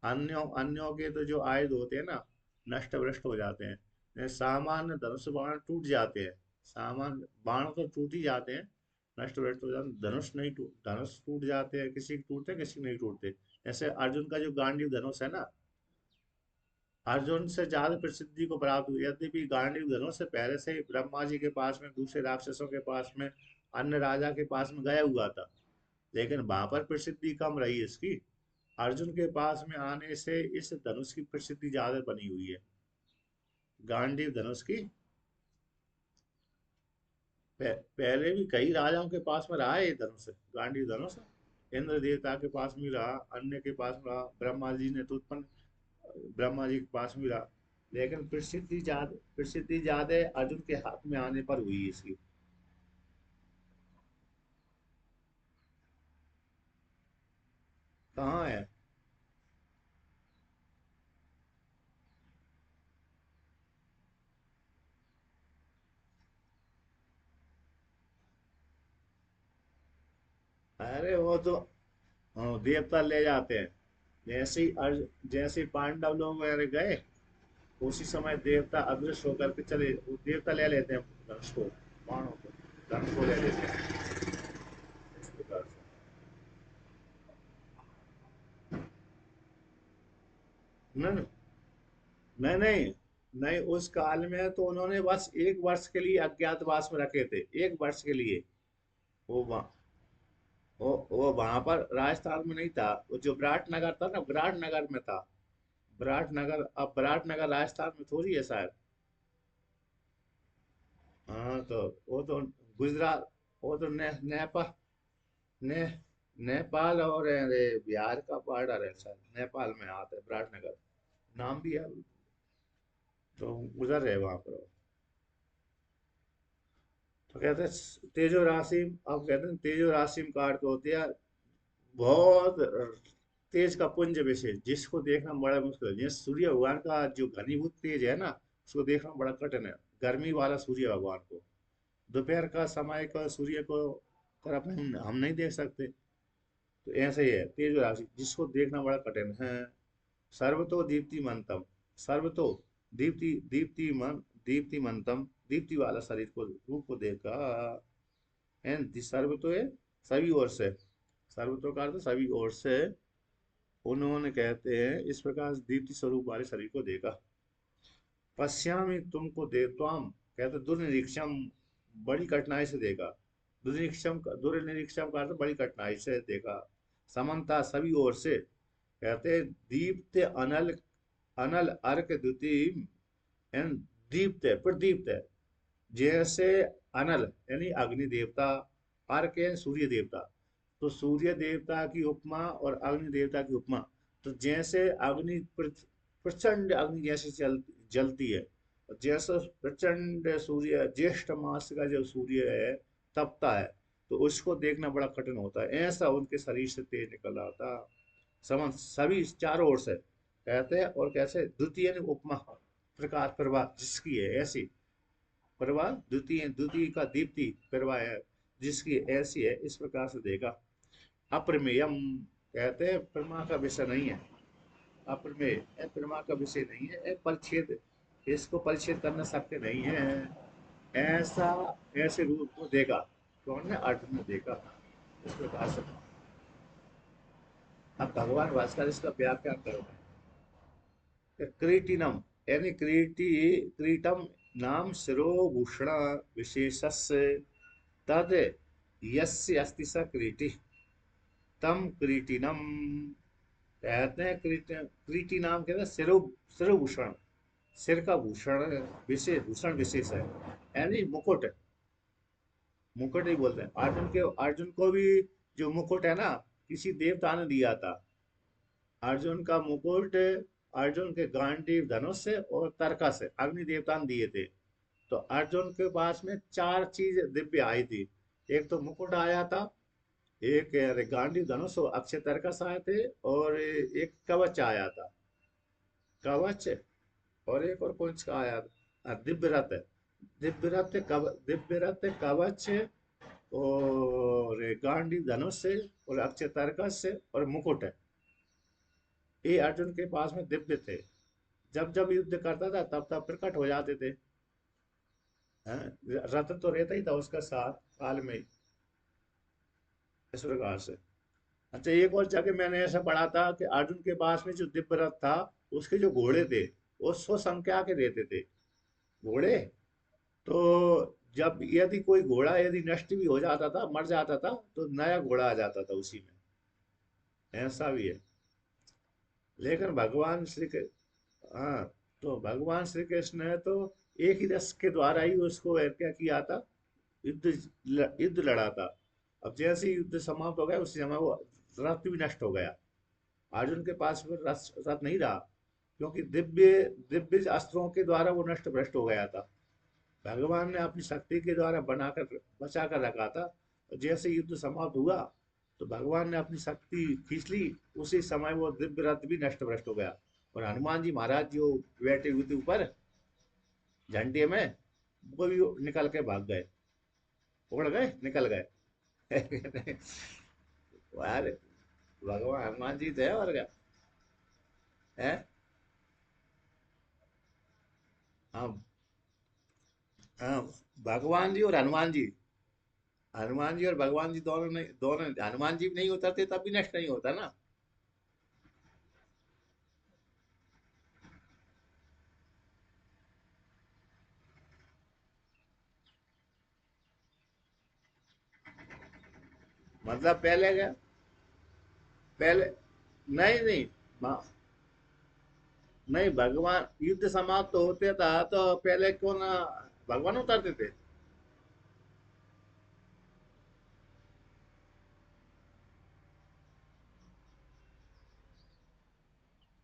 अन्यों अन्यों के तो जो आयुध होते हैं ना, नष्ट भ्रष्ट हो जाते हैं। जैसे सामान्य धनुष बाण टूट जाते हैं, सामान्य बाण तो टूट ही जाते हैं, नष्ट भ्रष्ट हो जाते हैं। धनुष नहीं टूट, धनुष टूट जाते हैं, किसी के टूटते किसी के नहीं टूटते। जैसे अर्जुन का जो गांडीव धनुष है ना, अर्जुन से ज्यादा प्रसिद्धि को प्राप्त हुई। यद्यपि गांडीव धनुष से पहले से ही ब्रह्मा जी के पास में, दूसरे राक्षसों के पास में, अन्य राजा के पास में गया हुआ था, लेकिन वहां पर प्रसिद्धि कम रही इसकी। अर्जुन के पास में आने से इस धनुष की प्रसिद्धि ज्यादा बनी हुई है, गांडीव धनुष की। पहले भी कई राजाओं के पास में रहा है ये धनुष, गांडीव धनुष। इंद्र देवता के पास में रहा, अन्य के पास में रहा, ब्रह्मा जी ने तो उत्पन्न, ब्रह्मा जी के पास में रहा। लेकिन प्रसिद्धि ज्यादा अर्जुन के हाथ में आने पर हुई इसकी। कहाँ है? अरे वो तो, हाँ, देवता ले जाते हैं। जैसे ही पांडव लोग वगैरह गए, उसी समय देवता अदृश्य होकर के चले, वो देवता ले लेते हैं धनुष को, बाणों को, धनुष को ले लेते हैं इस प्रकार से। नहीं नहीं नहीं नहीं, उस काल में तो उन्होंने बस 1 वर्ष के लिए अज्ञातवास में रखे थे, 1 वर्ष के लिए। वो वहाँ, वो वहां पर राजस्थान में नहीं था, वो जो विराटनगर था ना, विराटनगर में था। विराटनगर, अब विराटनगर राजस्थान में थोड़ी है शायद। हाँ तो वो तो गुजरात, वो तो ने, नेपाल और अरे बिहार का बॉर्डर है शायद, नेपाल में आता है विराटनगर, नाम भी है। तो उधर है वहां पर। तो कहते हैं तेजो राशि, अब कहते हैं तेजो राशि में कार्ड तो होती है बहुत तेज का पुंज विशेष, जिसको देखना बड़ा मुश्किल है। जैसे सूर्य भगवान का जो घनीभूत तेज है ना, उसको देखना बड़ा कठिन है। गर्मी वाला सूर्य भगवान को, दोपहर का समय का सूर्य को तरफ हम नहीं देख सकते। तो ऐसे ही है तेज राशि, जिसको देखना बड़ा कठिन है। सर्वतो दीप्तिमंतम, सर्वतो दीप्तिमंतम, दीप्ति वाला शरीर को, रूप को देखा। एंड सर्व तो है सभी ओर से, सर्व तो का अर्थ सभी ओर से उन्होंने कहते हैं इस प्रकार दीप्ति स्वरूप वाले शरीर को देखा। पश्यामि तुमको देवताम, कहते दुर्निरीक्षम, बड़ी कठिनाई से देखा। दुर्निरीक्षम का अर्थ बड़ी कठिनाई से देखा। समन्ता सभी ओर से, कहते दीप्त अनल, अनल अर्क द्वितीय एंड दीप्त प्रदीप्त, जैसे अनल यानी अग्नि देवता, अर्क है सूर्य देवता, तो सूर्य देवता की उपमा और अग्नि देवता की उपमा, तो जैसे अग्नि प्रचंड अग्नि जैसे जलती है, जैसे प्रचंड सूर्य ज्येष्ठ मास का जो सूर्य है तपता है, तो उसको देखना बड़ा कठिन होता है, ऐसा उनके शरीर से तेज निकल रहा था। समन सभी चारों ओर से कहते हैं, और कैसे द्वितीय उपमा, प्रकाश प्रभा जिसकी है ऐसी, प्रभा द्वितीय, द्वितीय का दीप्ति प्रभा है जिसकी ऐसी है, इस प्रकार से देखा। अप्रमेयम, कहते हैं प्रमा का विषय नहीं है, अप्रमेय प्रमा का विषय नहीं है, परिच्छेद, इसको परिच्छेद करना शक्य नहीं है, ऐसा ऐसे रूप को देखा। कौन ने? अर्जुन ने देखा इस प्रकार से। अब भगवान भास्कर इसका व्याख्या कर रहे हैं। क्रीटिनम यानी क्रीटम नाम शिरोभूषण विशेषस्य तद यस्य अस्ति स क्रीटि तम क्रीटिनम, कहते हैं क्रीटि नाम, कहते हैं शिरोभूषण, सिर का भूषण विशेष, भूषण विशेष है, यानी मुकुट, मुकुट ही बोलते हैं। अर्जुन को भी जो मुकुट है ना, किसी देवता ने दिया था। अर्जुन का मुकुट अर्जुन के गांडीव धनुष से और तरका से अग्नि देवता ने दिए थे। तो अर्जुन के पास में चार चीज दिव्य आई थी। एक तो मुकुट आया था, एक गांडीव धनुष और अक्षय तरकस आए थे, और एक कवच आया था, कवच, और एक और कौन सा आया था? दिव्य रथ, दिव्य रथ कवच और गांडीव धनुष से और अक्षय तरकस से और मुकुट है, ये अर्जुन के पास में दिव्य थे। जब जब युद्ध करता था तब तब प्रकट हो जाते थे। रथ तो रहता ही था उसका साथ काल में ही, इस प्रकार से। अच्छा, एक और जगह मैंने ऐसा पढ़ा था कि अर्जुन के पास में जो दिव्य रथ था, उसके जो घोड़े थे वो 100 संख्या के रहते थे घोड़े। तो जब यदि कोई घोड़ा यदि नष्ट भी हो जाता था, मर जाता था, तो नया घोड़ा आ जाता था उसी में, ऐसा भी है। लेकिन भगवान हाँ, तो भगवान श्री कृष्ण ने तो एक ही रस के द्वारा ही उसको क्या किया था, युद्ध युद्ध लड़ा था। अब जैसे ही युद्ध समाप्त हो गया उसी समय वो रथ भी नष्ट हो गया। अर्जुन के पास फिर रथ नहीं रहा, क्योंकि दिव्य दिव्य अस्त्रों के द्वारा वो नष्ट भ्रष्ट हो गया था। भगवान ने अपनी शक्ति के द्वारा बनाकर बचा कर रखा था। जैसे युद्ध समाप्त हुआ तो भगवान ने अपनी शक्ति खींच ली, उसी समय वो दिव्य रथ भी नष्ट भ्रष्ट हो गया। और हनुमान जी महाराज जो बैठे हुए थे ऊपर झंडे में, वो भी निकल के भाग गए, उड़ गए, निकल गए। अरे भगवान हनुमान जी थे और क्या है। हाँ, हाँ, भगवान जी और हनुमान जी, हनुमान जी और भगवान जी दोनों नहीं, दोनों, हनुमान जी भी नहीं उतरते तब भी नष्ट नहीं होता ना। मतलब पहले क्या, पहले नहीं नहीं, मा- नहीं, भगवान युद्ध समाप्त तो होते था तो पहले क्यों ना भगवान उतरते थे।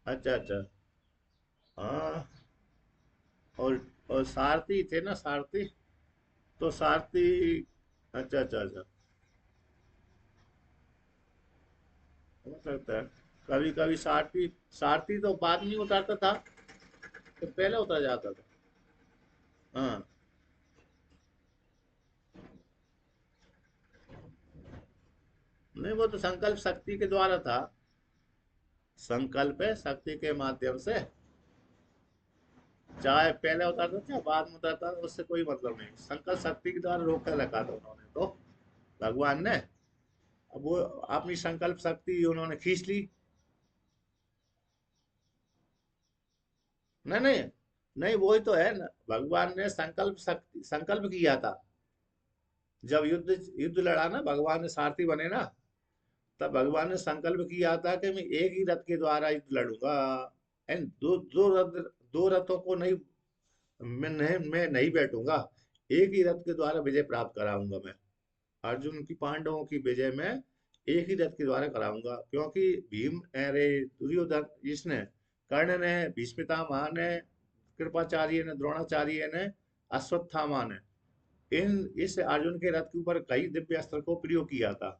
अच्छा अच्छा। हाँ, और और सारथी थे ना, सारथी, तो सारथी, अच्छा अच्छा अच्छा, हो सकता है। कभी कभी सारथी, सारथी तो बाद में उतरता था, तो पहले उतर जाता था। हाँ, नहीं वो तो संकल्प शक्ति के द्वारा था, संकल्प है शक्ति के माध्यम से, चाहे पहले उतरता चाहे बाद में उतरता, उससे कोई मतलब नहीं, संकल्प शक्ति के द्वारा रोक कर रखा था उन्होंने तो। भगवान ने। अब वो अपनी संकल्प शक्ति उन्होंने खींच ली। नहीं नहीं, नहीं वही तो है ना, भगवान ने संकल्प शक्ति संकल्प किया था। जब युद्ध युद्ध लड़ा ना, भगवान ने सारथी बने ना, तब भगवान ने संकल्प किया था कि मैं एक ही रथ के द्वारा युद्ध लड़ूंगा। एंड दो दो रथ, दो रथों को नहीं, मैं नहीं बैठूंगा। एक ही रथ के द्वारा विजय प्राप्त कराऊंगा मैं। अर्जुन की पांडवों की विजय में एक ही रथ के द्वारा कराऊंगा, क्योंकि भीम, अरे दुर्योधन, इसने, कर्ण ने, भीष्मितामह ने, कृपाचार्य ने, द्रोणाचार्य ने, अश्वत्थामा ने, इन इस अर्जुन के रथ के ऊपर कई दिव्य अस्त्र को प्रयोग किया था।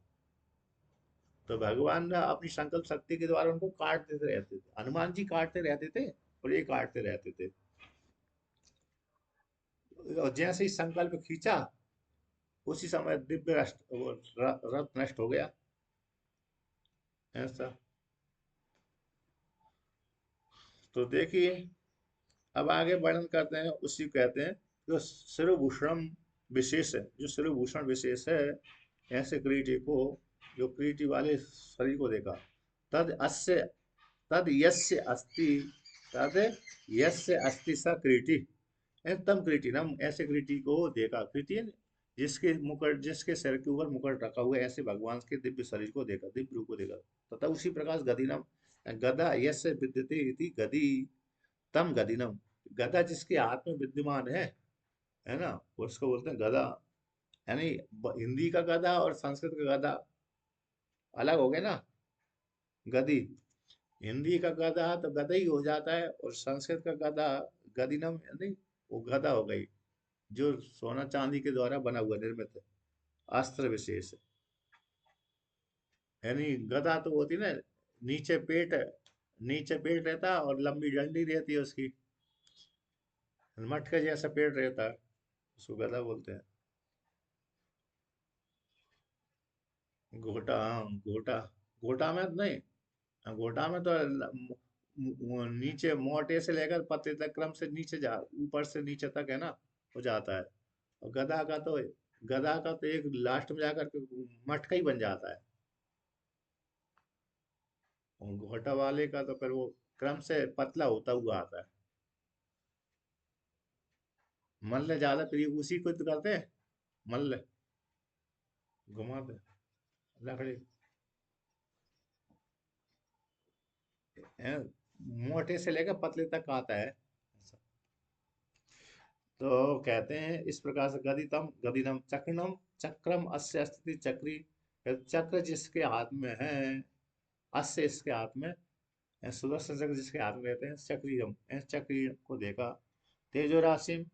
तो भगवान ने अपनी संकल्प शक्ति के द्वारा उनको काट देते रहते थे, हनुमान जी काटते रहते थे और ये काटते रहते थे। और जैसे ही संकल्प खींचा, उसी समय दिव्य राष्ट्र वो रथ नष्ट हो गया। ऐसा। तो देखिए, अब आगे वर्णन करते हैं, उसी को कहते हैं जो शिरोभूषणम विशेष है, जो शिरोभूषण विशेष है, ऐसे किरीटी को, जो किरीटी वाले शरीर को देखा। तद अस्य, तद यस्य अस्ति, तद यस्य अस्ति स किरीटी, तम किरीटिनम, ऐसे किरीटी को देखा। किरीटी जिसके मुकुट, जिसके सिर के ऊपर मुकुट रखा हुआ है, ऐसे भगवान के दिव्य शरीर को देखा, दिव्य रूप को देखा। तथा उसी प्रकार गदिनम, गदा यस्य विद्यते इति गदी तम गदिनम, गदा जिसके हाथ में विद्यमान है ना, उसको बोलते हैं गदा। यानी हिंदी का गदा और संस्कृत का गदा अलग हो गए ना। गदी, हिंदी का गधा तो गधा ही हो जाता है, और संस्कृत का गधा गदिनम, यानी वो गधा हो गई, जो सोना चांदी के द्वारा बना हुआ निर्मित है, अस्त्र विशेष है। यानी गधा तो होती ना, नीचे पेट, नीचे पेट रहता है और लंबी डंडी रहती है उसकी, मटके जैसा पेट रहता है, उसको गधा बोलते हैं। घोटा, हाँ घोटा, घोटा में तो नहीं, हाँ, घोटा में तो नीचे मोटे से लेकर पतले तक, क्रम से नीचे जा, ऊपर से नीचे तक है ना, हो जाता है। और गधा का तो एक लास्ट में जाकर के मटका ही बन जाता है। और घोटा वाले का तो फिर वो क्रम से पतला होता हुआ आता है। मल्ल ज्यादा प्रयोग उसी को तो करते हैं, मल्ल, घुमाते लकड़ी, हैं, मोटे से लेकर पतले तक आता है। तो कहते हैं इस प्रकार से, गदितम गदिनम चक्रनम, चक्रम अस्य स्थिति चक्री, चक्र जिसके हाथ में है, अस्य इसके हाथ में, सुदर्शन चक्र जिसके हाथ में रहते हैं, चक्रियम, चक्री को देखा। तेजो राशि,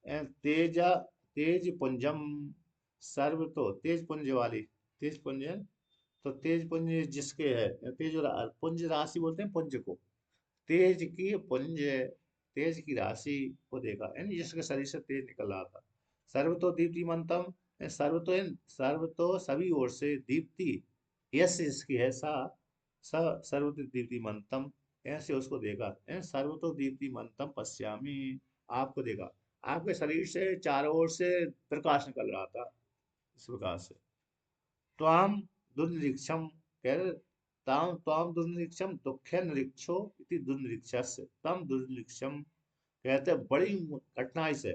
तेजा, तेज पुंजम, सर्व तो तेज पुंज वाली, तेज पुंज है, तो तेज पुंज जिसके है, तेज पुंज राशि बोलते हैं पुंज को, तेज की पुंज, तेज की राशि को देखा, यानी जिसके शरीर से तेज निकल रहा था। सर्व तो दीप्तिमंतम, सर्व तो सभी ओर से दीप्ति, यश इसकी है, सा सर्व तो दीप्तिमंतम, ऐसे उसको देखा, सर्व तो दीप्तिमंतम पश्यामी, आपको देखा, आपके शरीर से चारों ओर से प्रकाश निकल रहा था, इस प्रकार से। त्वाम दुर्निरीक्षम, कह रहे, ताम त्वाम दुर्निरीक्षम दुखे निरीक्षो इति दुर्निरीक्षस्य, तम दुर्निरीक्षम, कहते हैं बड़ी कठिनाई से,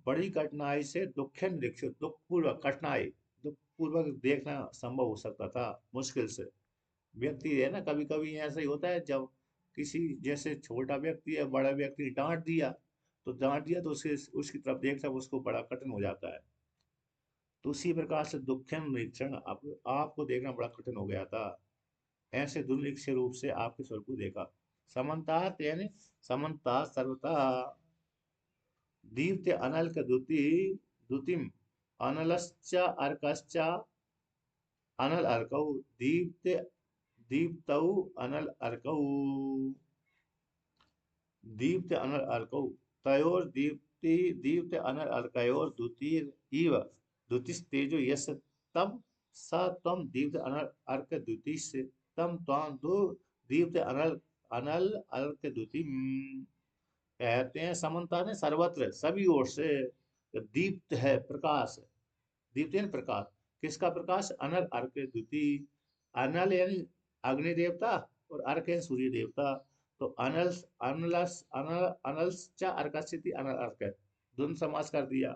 बड़ी कठिनाई से दुखे निरीक्षो, दुख पूर्वक, कठिनाई दुख पूर्वक देखना संभव हो सकता था, मुश्किल से। व्यक्ति है ना, कभी कभी ऐसा ही होता है, जब किसी, जैसे छोटा व्यक्ति है, बड़ा व्यक्ति डांट दिया, तो डांट दिया तो उसके, उसकी तरफ देखना उसको बड़ा कठिन हो जाता है। तो उसी प्रकार से दुखन निरीक्षण, आपको देखना बड़ा कठिन हो गया था। ऐसे दुर्निरीक्ष रूप से आपके स्वर को देखा। समन्ता यानी समन्ता सर्वता, दीप्त अनल का द्युति, द्युतिम, अनलश्च अर्कश्च, अनल अर्कौ, दीप्त, दीप्तौ अनल अर्कौ, दीप्त अनल अर्कौ, तयोर दीप्ति, दीप्त अनल अर्कयोर द्युतिर इव, द्युतिस्तेजो यस्य तम, स त्वं दीप्त अनल अर्क द्युतिस्, तम त्वां दो दीप्त अनल, अनल अर्क द्युतिम्। कहते हैं समन्ता ने सर्वत्र, सभी ओर से, दीप्त है, प्रकाश है, दीप्त है ना प्रकाश, किसका प्रकाश? अनल अर्क द्युति। अनल यानी अग्नि देवता और अर्क है सूर्य देवता। तो अनल अनलस अनल अनल्स अर्कस्यति अनल अर्क, द्वंद्व समास कर दिया।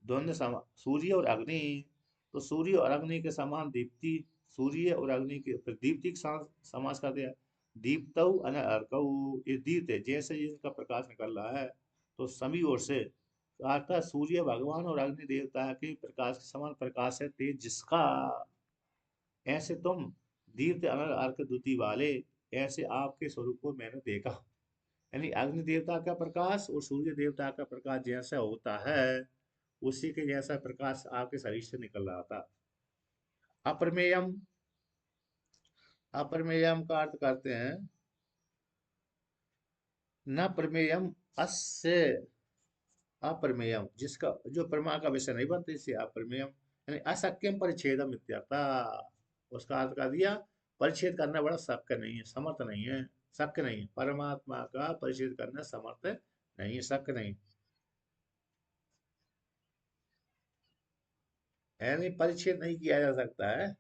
द्वंद्व समा सूर्य और अग्नि, तो सूर्य और अग्नि के समान दीप्ति, सूर्य और अग्नि के फिर दीप्ति के साथ समास कर दिया। दीप्तौ अन अर्कौ, ये दीप्त है जैसे जिसका प्रकाश निकल रहा है, तो सभी ओर से अर्थात सूर्य भगवान और अग्नि देवता के प्रकाश के समान प्रकाश है तेज जिसका, ऐसे तुम दीप्त अनल अर्क द्युति वाले, ऐसे आपके स्वरूप को मैंने देखा। यानी अग्नि देवता का प्रकाश और सूर्य देवता का प्रकाश जैसा होता है, उसी के जैसा प्रकाश आपके शरीर से निकल रहा था। अप्रमेयम, अप्रमेयम का अर्थ करते हैं न प्रमेयम अस्य, अप्रमेयम जिसका जो प्रमा का विषय नहीं बनते इसे अप्रमेयम, यानी अशक्यम परिच्छेदम इत्यर्थ। उसका अर्थ कर दिया परिच्छेद करना बड़ा शक्य नहीं है, समर्थ नहीं है, शक्य नहीं है, परमात्मा का परिच्छेद करना समर्थ नहीं है, शक्य नहीं, यानी परिच्छेद नहीं किया जा सकता है।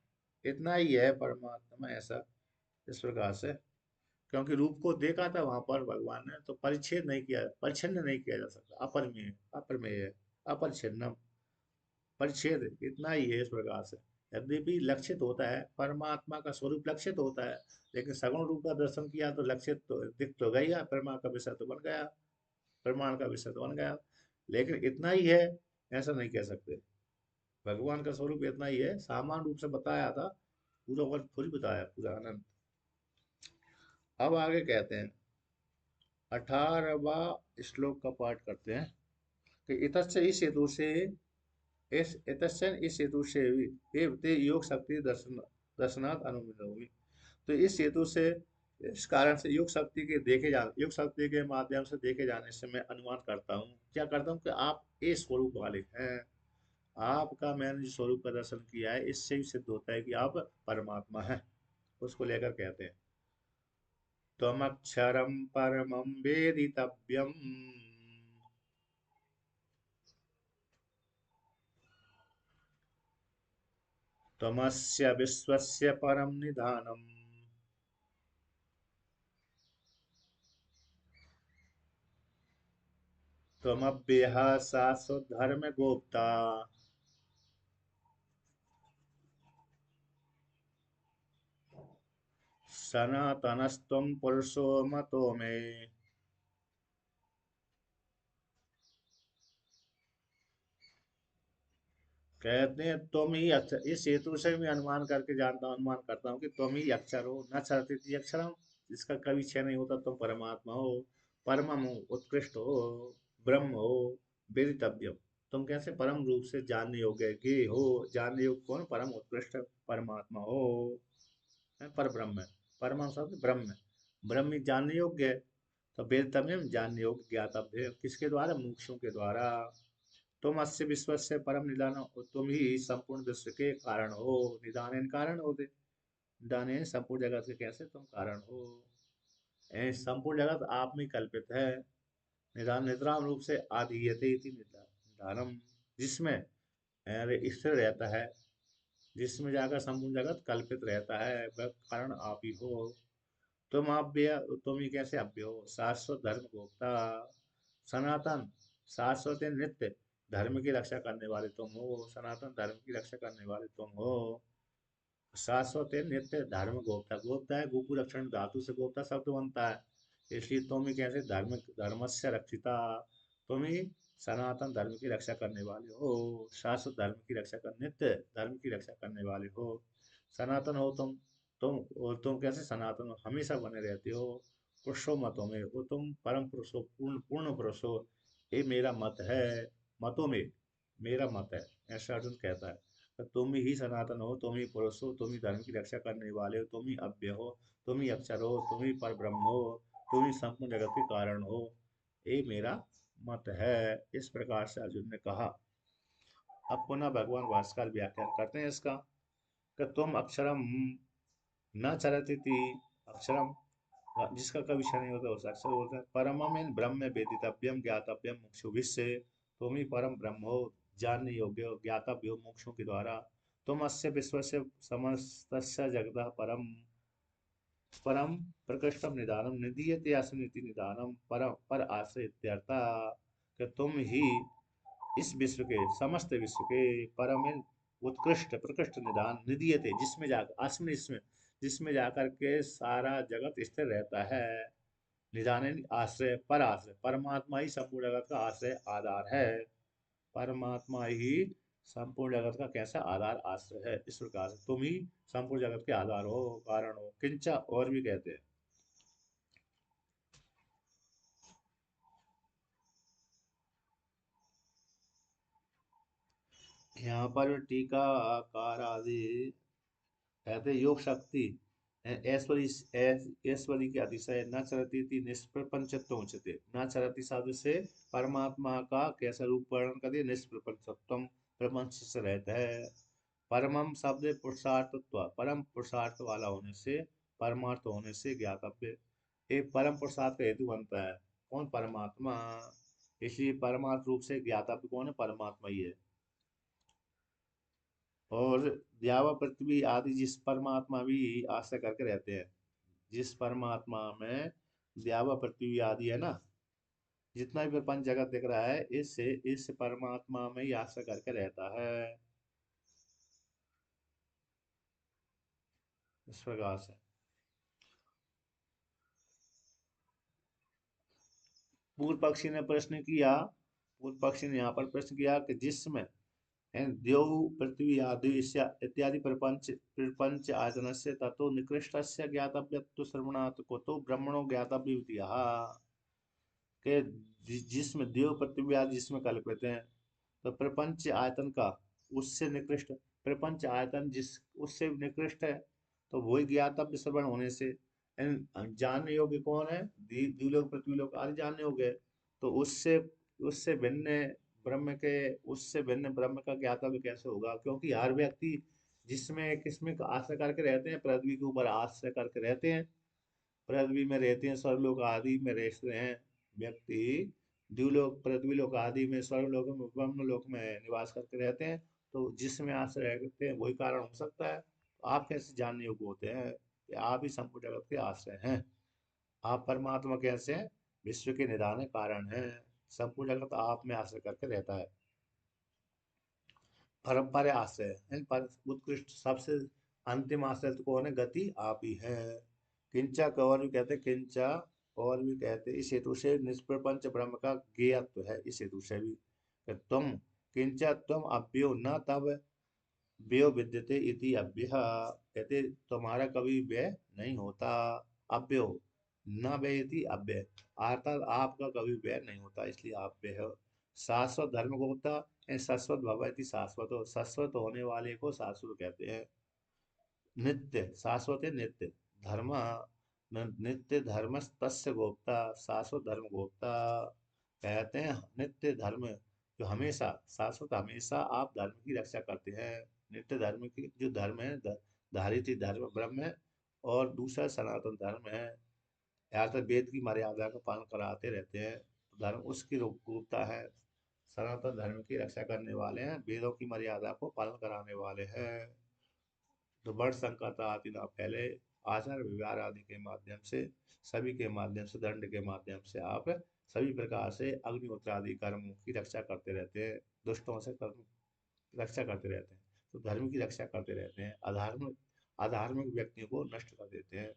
इतना ही है परमात्मा ऐसा, इस प्रकार से, क्योंकि रूप को देखा था वहां पर भगवान ने, तो परिच्छेद नहीं किया, परिच्छिन्न नहीं किया जा सकता, अपरमेय, अप्रमेय, अपरिच्छिन्नम, परिच्छेद इतना ही है, इस प्रकार से। यद्यपि लक्षित होता है, परमात्मा का स्वरूप लक्षित होता है, लेकिन सगुण रूप का दर्शन किया तो लक्षित तो दिख तो गया, प्रमा का विषय तो बन गया, प्रमाण का विषय तो बन गया, लेकिन इतना ही है ऐसा नहीं कह सकते। भगवान का स्वरूप इतना ही है, सामान्य रूप से बताया था, पूरा वर्ग थोड़ी बताया पूरा अनंत। अब आगे कहते हैं 18वां श्लोक का पाठ करते हैं कि इतस्य इस हेतु से, इस इतस्य इस हेतु से एव ते योग शक्ति दर्शन दर्शनात् अनुमिनोमि। तो इस हेतु से, इस कारण से योग शक्ति के देखे जा योग शक्ति के माध्यम से देखे जाने से मैं अनुमान करता हूँ, क्या करता हूँ कि आप ये स्वरूप वाले हैं। आपका मैंने जो स्वरूप का दर्शन किया है, इससे भी सिद्ध होता है कि आप परमात्मा हैं। उसको लेकर कहते हैं त्वमक्षरं परमं वेदितव्यम्, त्वमस्य विश्वस्य परं निधानम्, त्वमव्ययः शाश्वतधर्मगोप्ता, सनातनस्त्वं पुरुषो मतो मे। कहते हैं तुम ही अक्षर, इस हेतु से मैं अनुमान करके जानता हूँ, अनुमान करता हूँ कि तुम ही अक्षर हो, न क्षरती अक्षरम, जिसका कभी क्षय नहीं होता, तुम परमात्मा हो, परमम हो, उत्कृष्ट हो, ब्रह्म हो, वेदितव्यम, तुम कैसे परम रूप से जानने योग्य के हो, जानने योग्य कौन? परम उत्कृष्ट परमात्मा हो, है पर ब्रह्म है, परम शब्द ब्रह्म है, ब्रह्म ही जानने योग्य है। तो वेदितव्यम जानने योग्य ज्ञातव्य है, किसके द्वारा? मोक्षों के द्वारा। तुम अस्य विश्व से परम निदान हो, तुम ही संपूर्ण विश्व के कारण हो, निदान कारण होते, निदान संपूर्ण जगत के कैसे तुम कारण हो, संपूर्ण जगत आप में कल्पित है। निदान निद्राम रूप से आधीयते इति निदानम, जिसमें स्थिर रहता है, जिसमें जाकर संपूर्ण जगत कल्पित रहता है, वह कारण आप ही हो। तुम अव्यय, तुम ही कैसे अव्यय हो? शाश्वत धर्म गोप्ता, सनातन, शाश्वत नित्य धर्म की रक्षा करने वाले तुम हो, सनातन धर्म की रक्षा करने वाले तुम हो। शाश्वत नित्य धर्म गोप्ता, गोप्ता है गोपु रक्षण धातु से गोप्ता शब्द बनता है, इसलिए तुम ही कैसे धर्म, धर्मस्य रक्षिता, तुम ही सनातन धर्म की रक्षा करने वाले हो, शाश्वत धर्म की रक्षा कर, नित्य धर्म की रक्षा करने वाले हो, सनातन हो तुम, और तुम कैसे सनातन हो, हमेशा बने रहते हो। पुरुषो मतों में, वो तुम परम पुरुष हो, पूर्ण पूर्ण पुरुष हो, ये मेरा मत है, मतों में मेरा मत है, ऐसा अर्जुन कहता है। तो तुम ही सनातन हो, तुम ही पुरुष हो, तुम ही धर्म की रक्षा करने वाले हो, तुम ही अव्यय हो, तुम ही अक्षर हो, तुम ही पर ब्रह्म हो, तुम ही संपूर्ण जगत के कारण हो, ये मेरा मत है, इस प्रकार से अर्जुन ने कहा। अब पुनः भगवान भास्कर व्याख्यान करते हैं इसका कि तुम अक्षरम न चरती थी, अक्षरम जिसका कभी क्षय नहीं होता उस अक्षर बोलते हैं। परमम इन ब्रह्म में वेदितव्यम ज्ञातव्यम मुक्षु से, तुम ही परम ब्रह्म हो, जानने योग्य हो, ज्ञातव्य हो मोक्षों के द्वारा। तुम अस्य विश्वस्य समस्तस्य जगतः परम परम प्रकृष्टम निदानम निदीयते अस्मिति निदानम पर आश्रय इत्यर्थः कि तुम ही इस विश्व के समस्त विश्व के परम उत्कृष्ट प्रकृष्ट निदान निदीयते जिसमें जाकर अस्मिन इसमें जिसमें जाकर के सारा जगत स्थिर रहता है। निदान आश्रय पर आश्रय परमात्मा ही संपूर्ण जगत का आश्रय आधार है। परमात्मा ही संपूर्ण जगत का कैसा आधार आश्रय है। इस प्रकार से तुम ही संपूर्ण जगत के आधार हो कारण हो। किंचा और भी कहते हैं। यहाँ पर टीकाकार आदि कहते योग शक्ति ऐश्वरी ऐश्वरी के अतिशय न चरती थी निष्प्रपंचत्व उच्यते। न चरती शब्द से परमात्मा का कैसा रूप वर्णन करते निष्प्रपंचत्व प्रपंच से रहता है। परमम शब्द पुरुषार्थत्व परम पुरुषार्थ वाला होने से परमार्थ होने से ज्ञातव्य। एक परम पुरुषार्थ का हेतु बनता है कौन परमात्मा। इसलिए परमार्थ रूप से ज्ञातव्य कौन है परमात्मा ही है। और द्यावा पृथ्वी आदि जिस परमात्मा भी आश्रय करके रहते हैं जिस परमात्मा में द्यावा पृथ्वी आदि है ना जितना भी प्रपंच जगत दिख रहा है इससे इस परमात्मा में ही आश्रय करके रहता है। इस प्रकार से पूर्व पक्षी ने प्रश्न किया। पूर्व पक्षी ने यहाँ पर प्रश्न किया कि जिसमें देव पृथ्वी आदि इत्यादि प्रपंच प्रपंच आयतन से ततो निकृष्ट ज्ञातव्य श्रवणात् को तो ब्रह्मणो ज्ञातव्य के जिसमें देव पृथ्वी आदि जिसमें कल्पित हैं तो प्रपंच आयतन का उससे निकृष्ट प्रपंच आयतन जिस उससे निकृष्ट है तो वही ज्ञातव्य श्रवण होने से जानने योग्य कौन है द्यूलोक पृथ्वीलोक आदि जानने योग्य है। तो उससे उससे भिन्न ब्रह्म के उससे भिन्न ब्रह्म का ज्ञातव्य कैसे होगा क्योंकि हर व्यक्ति जिसमें किसमें आश्रय करके रहते हैं पृथ्वी के ऊपर आश्रय करके रहते हैं। पृथ्वी में रहते हैं स्वर्गलोक आदि में रहते हैं व्यक्ति द्यूलोक पृथ्वीलोक आदि में स्वर्गलोक में ब्रह्मलोक में निवास करके रहते हैं। तो जिसमें आश्रय रहते हैं वही कारण हो सकता है। तो आप कैसे जानने योग्य होते हैं कि आप ही संपूर्ण जगत के आश्रय हैं। आप परमात्मा कैसे हैं विश्व के निदान कारण हैं। संपूर्ण जगत आप में आश्रय करके रहता है। परंपरा आश्रय पर उत्कृष्ट सबसे अंतिम आश्रय तो कौन है गति आप ही है। किंचा का और भी कहते हैं किंचा और भी कहते हैं इस हेतु से निष्प्रपंच ब्रह्म का ज्ञेयत्व है। इस हेतु से भी कि तुम किंचा तुम अव्यो न तब व्यय विद्यते इति अव्यय कहते तुम्हारा कभी व्यय नहीं होता। अव्यो न व्यय इति अव्यय अर्थात आपका कभी व्यय नहीं होता इसलिए आप व्यय हो। शाश्वत धर्म को होता है शाश्वत भवति शाश्वत हो शाश्वत होने वाले को शाश्वत कहते हैं। नित्य शाश्वत है नित्य धर्म नित्य धर्म तस्य गोप्ता शाश्वत धर्म गोप्ता कहते हैं नित्य धर्म जो हमेशा शाश्वत हमेशा आप धर्म की रक्षा करते हैं। नित्य धर्म की जो धर्म है धारित धर्म ब्रह्म है और दूसरा सनातन धर्म है। यहाँ तक वेद की मर्यादा का पालन कराते रहते हैं तो धर्म उसकी रूपता है। सनातन धर्म की रक्षा करने वाले हैं वेदों की मर्यादा को पालन कराने वाले हैं। तो वर्ण संकरता आदि ना पहले आचार व्यवहार आदि के माध्यम से सभी के माध्यम से दंड के माध्यम से आप सभी प्रकार से अग्निहोत्र आदि कर्मों की रक्षा करते रहते हैं। दुष्टों से कर्म रक्षा करते रहते हैं तो धर्म की रक्षा करते रहते हैं। अधार्मिक अधार्मिक व्यक्तियों को नष्ट कर देते हैं।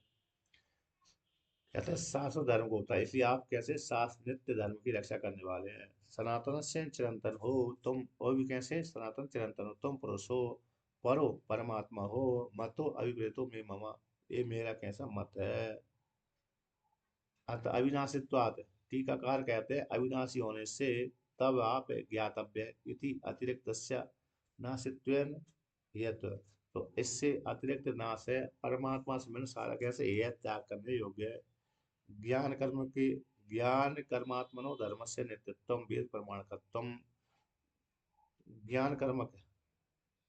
कहते हैं शाश्वत धर्म को होता है इसलिए आप कैसे शास्त्र नित्य धर्म की रक्षा करने वाले हैं। सनातन से चिरंतन हो तुम और भी कैसे सनातन चिरंतन हो तुम पुरुष हो परो परमात्मा हो मतो अविवेतो में ममा ये मेरा कैसा मत है। अतः अविनाशित्वात् टीकाकार कहते हैं अविनाशी होने से तब आप ज्ञातव्य इति अतिरिक्त नाशित्वेन यत तो इससे अतिरिक्त नाश है परमात्मा से मन सारा कैसे यह त्याग करने योग्य है। ज्ञान कर्म के ज्ञान कर्मात्मनो धर्म से नित्यत्व वेद प्रमाणकत्व ज्ञान कर्म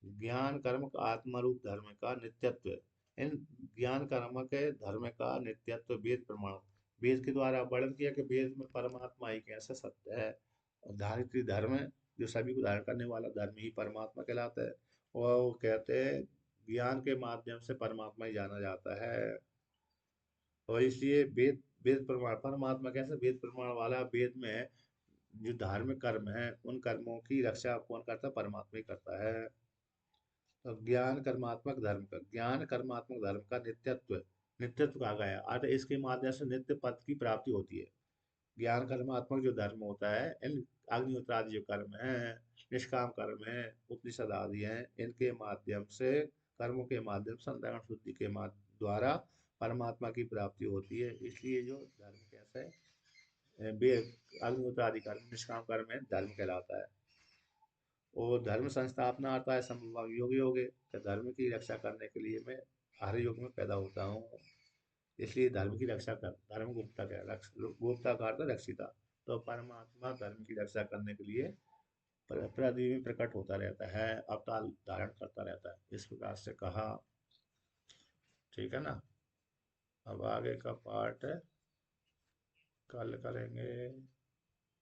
ज्ञान कर्म का आत्मा रूप धर्म का नित्यत्व इन ज्ञान कर्म के धर्म का नित्यत्व वेद प्रमाण वेद के द्वारा वर्णन किया कि वेद में परमात्मा ही कैसे सत्य है। और धारित्री धर्म जो सभी को धारण करने वाला धर्म ही परमात्मा कहलाता है। वो कहते हैं ज्ञान के माध्यम से परमात्मा ही जाना जाता है। और इसलिए वेद वेद प्रमाण परमात्मा कैसे वेद प्रमाण वाला, वेद में जो धार्मिक कर्म है उन कर्मों की रक्षा कौन करता है? परमात्मा ही करता है। तो ज्ञान कर्मात्मक धर्म का नित्यत्व नित्यत्व कहा गया है। अतः इसके माध्यम से नित्य पद की प्राप्ति होती है। ज्ञान कर्मात्मक जो धर्म होता है, इन अग्निहोत्र आदि जो कर्म है, निष्काम कर्म है, उपनिषद आदि हैं, इनके माध्यम से, कर्मों के माध्यम से अंतःकरण शुद्धि के द्वारा परमात्मा की प्राप्ति होती है। इसलिए जो धर्म कैसे अग्निहोत्र आदि कर्म निष्काम कर्म है, धर्म कहलाता है। और धर्म संस्थापना आता है संभव योग योगे, तो धर्म की रक्षा करने के लिए मैं हर युग में पैदा होता हूँ। इसलिए धर्म की रक्षा कर, धर्म गुप्ता का गुप्ता का अर्थ रक्षिता। तो परमात्मा धर्म की रक्षा करने के लिए पृथ्वी में प्रकट होता रहता है, अवतार धारण करता रहता है, इस प्रकार से कहा। ठीक है ना। अब आगे का पार्ट कल करेंगे।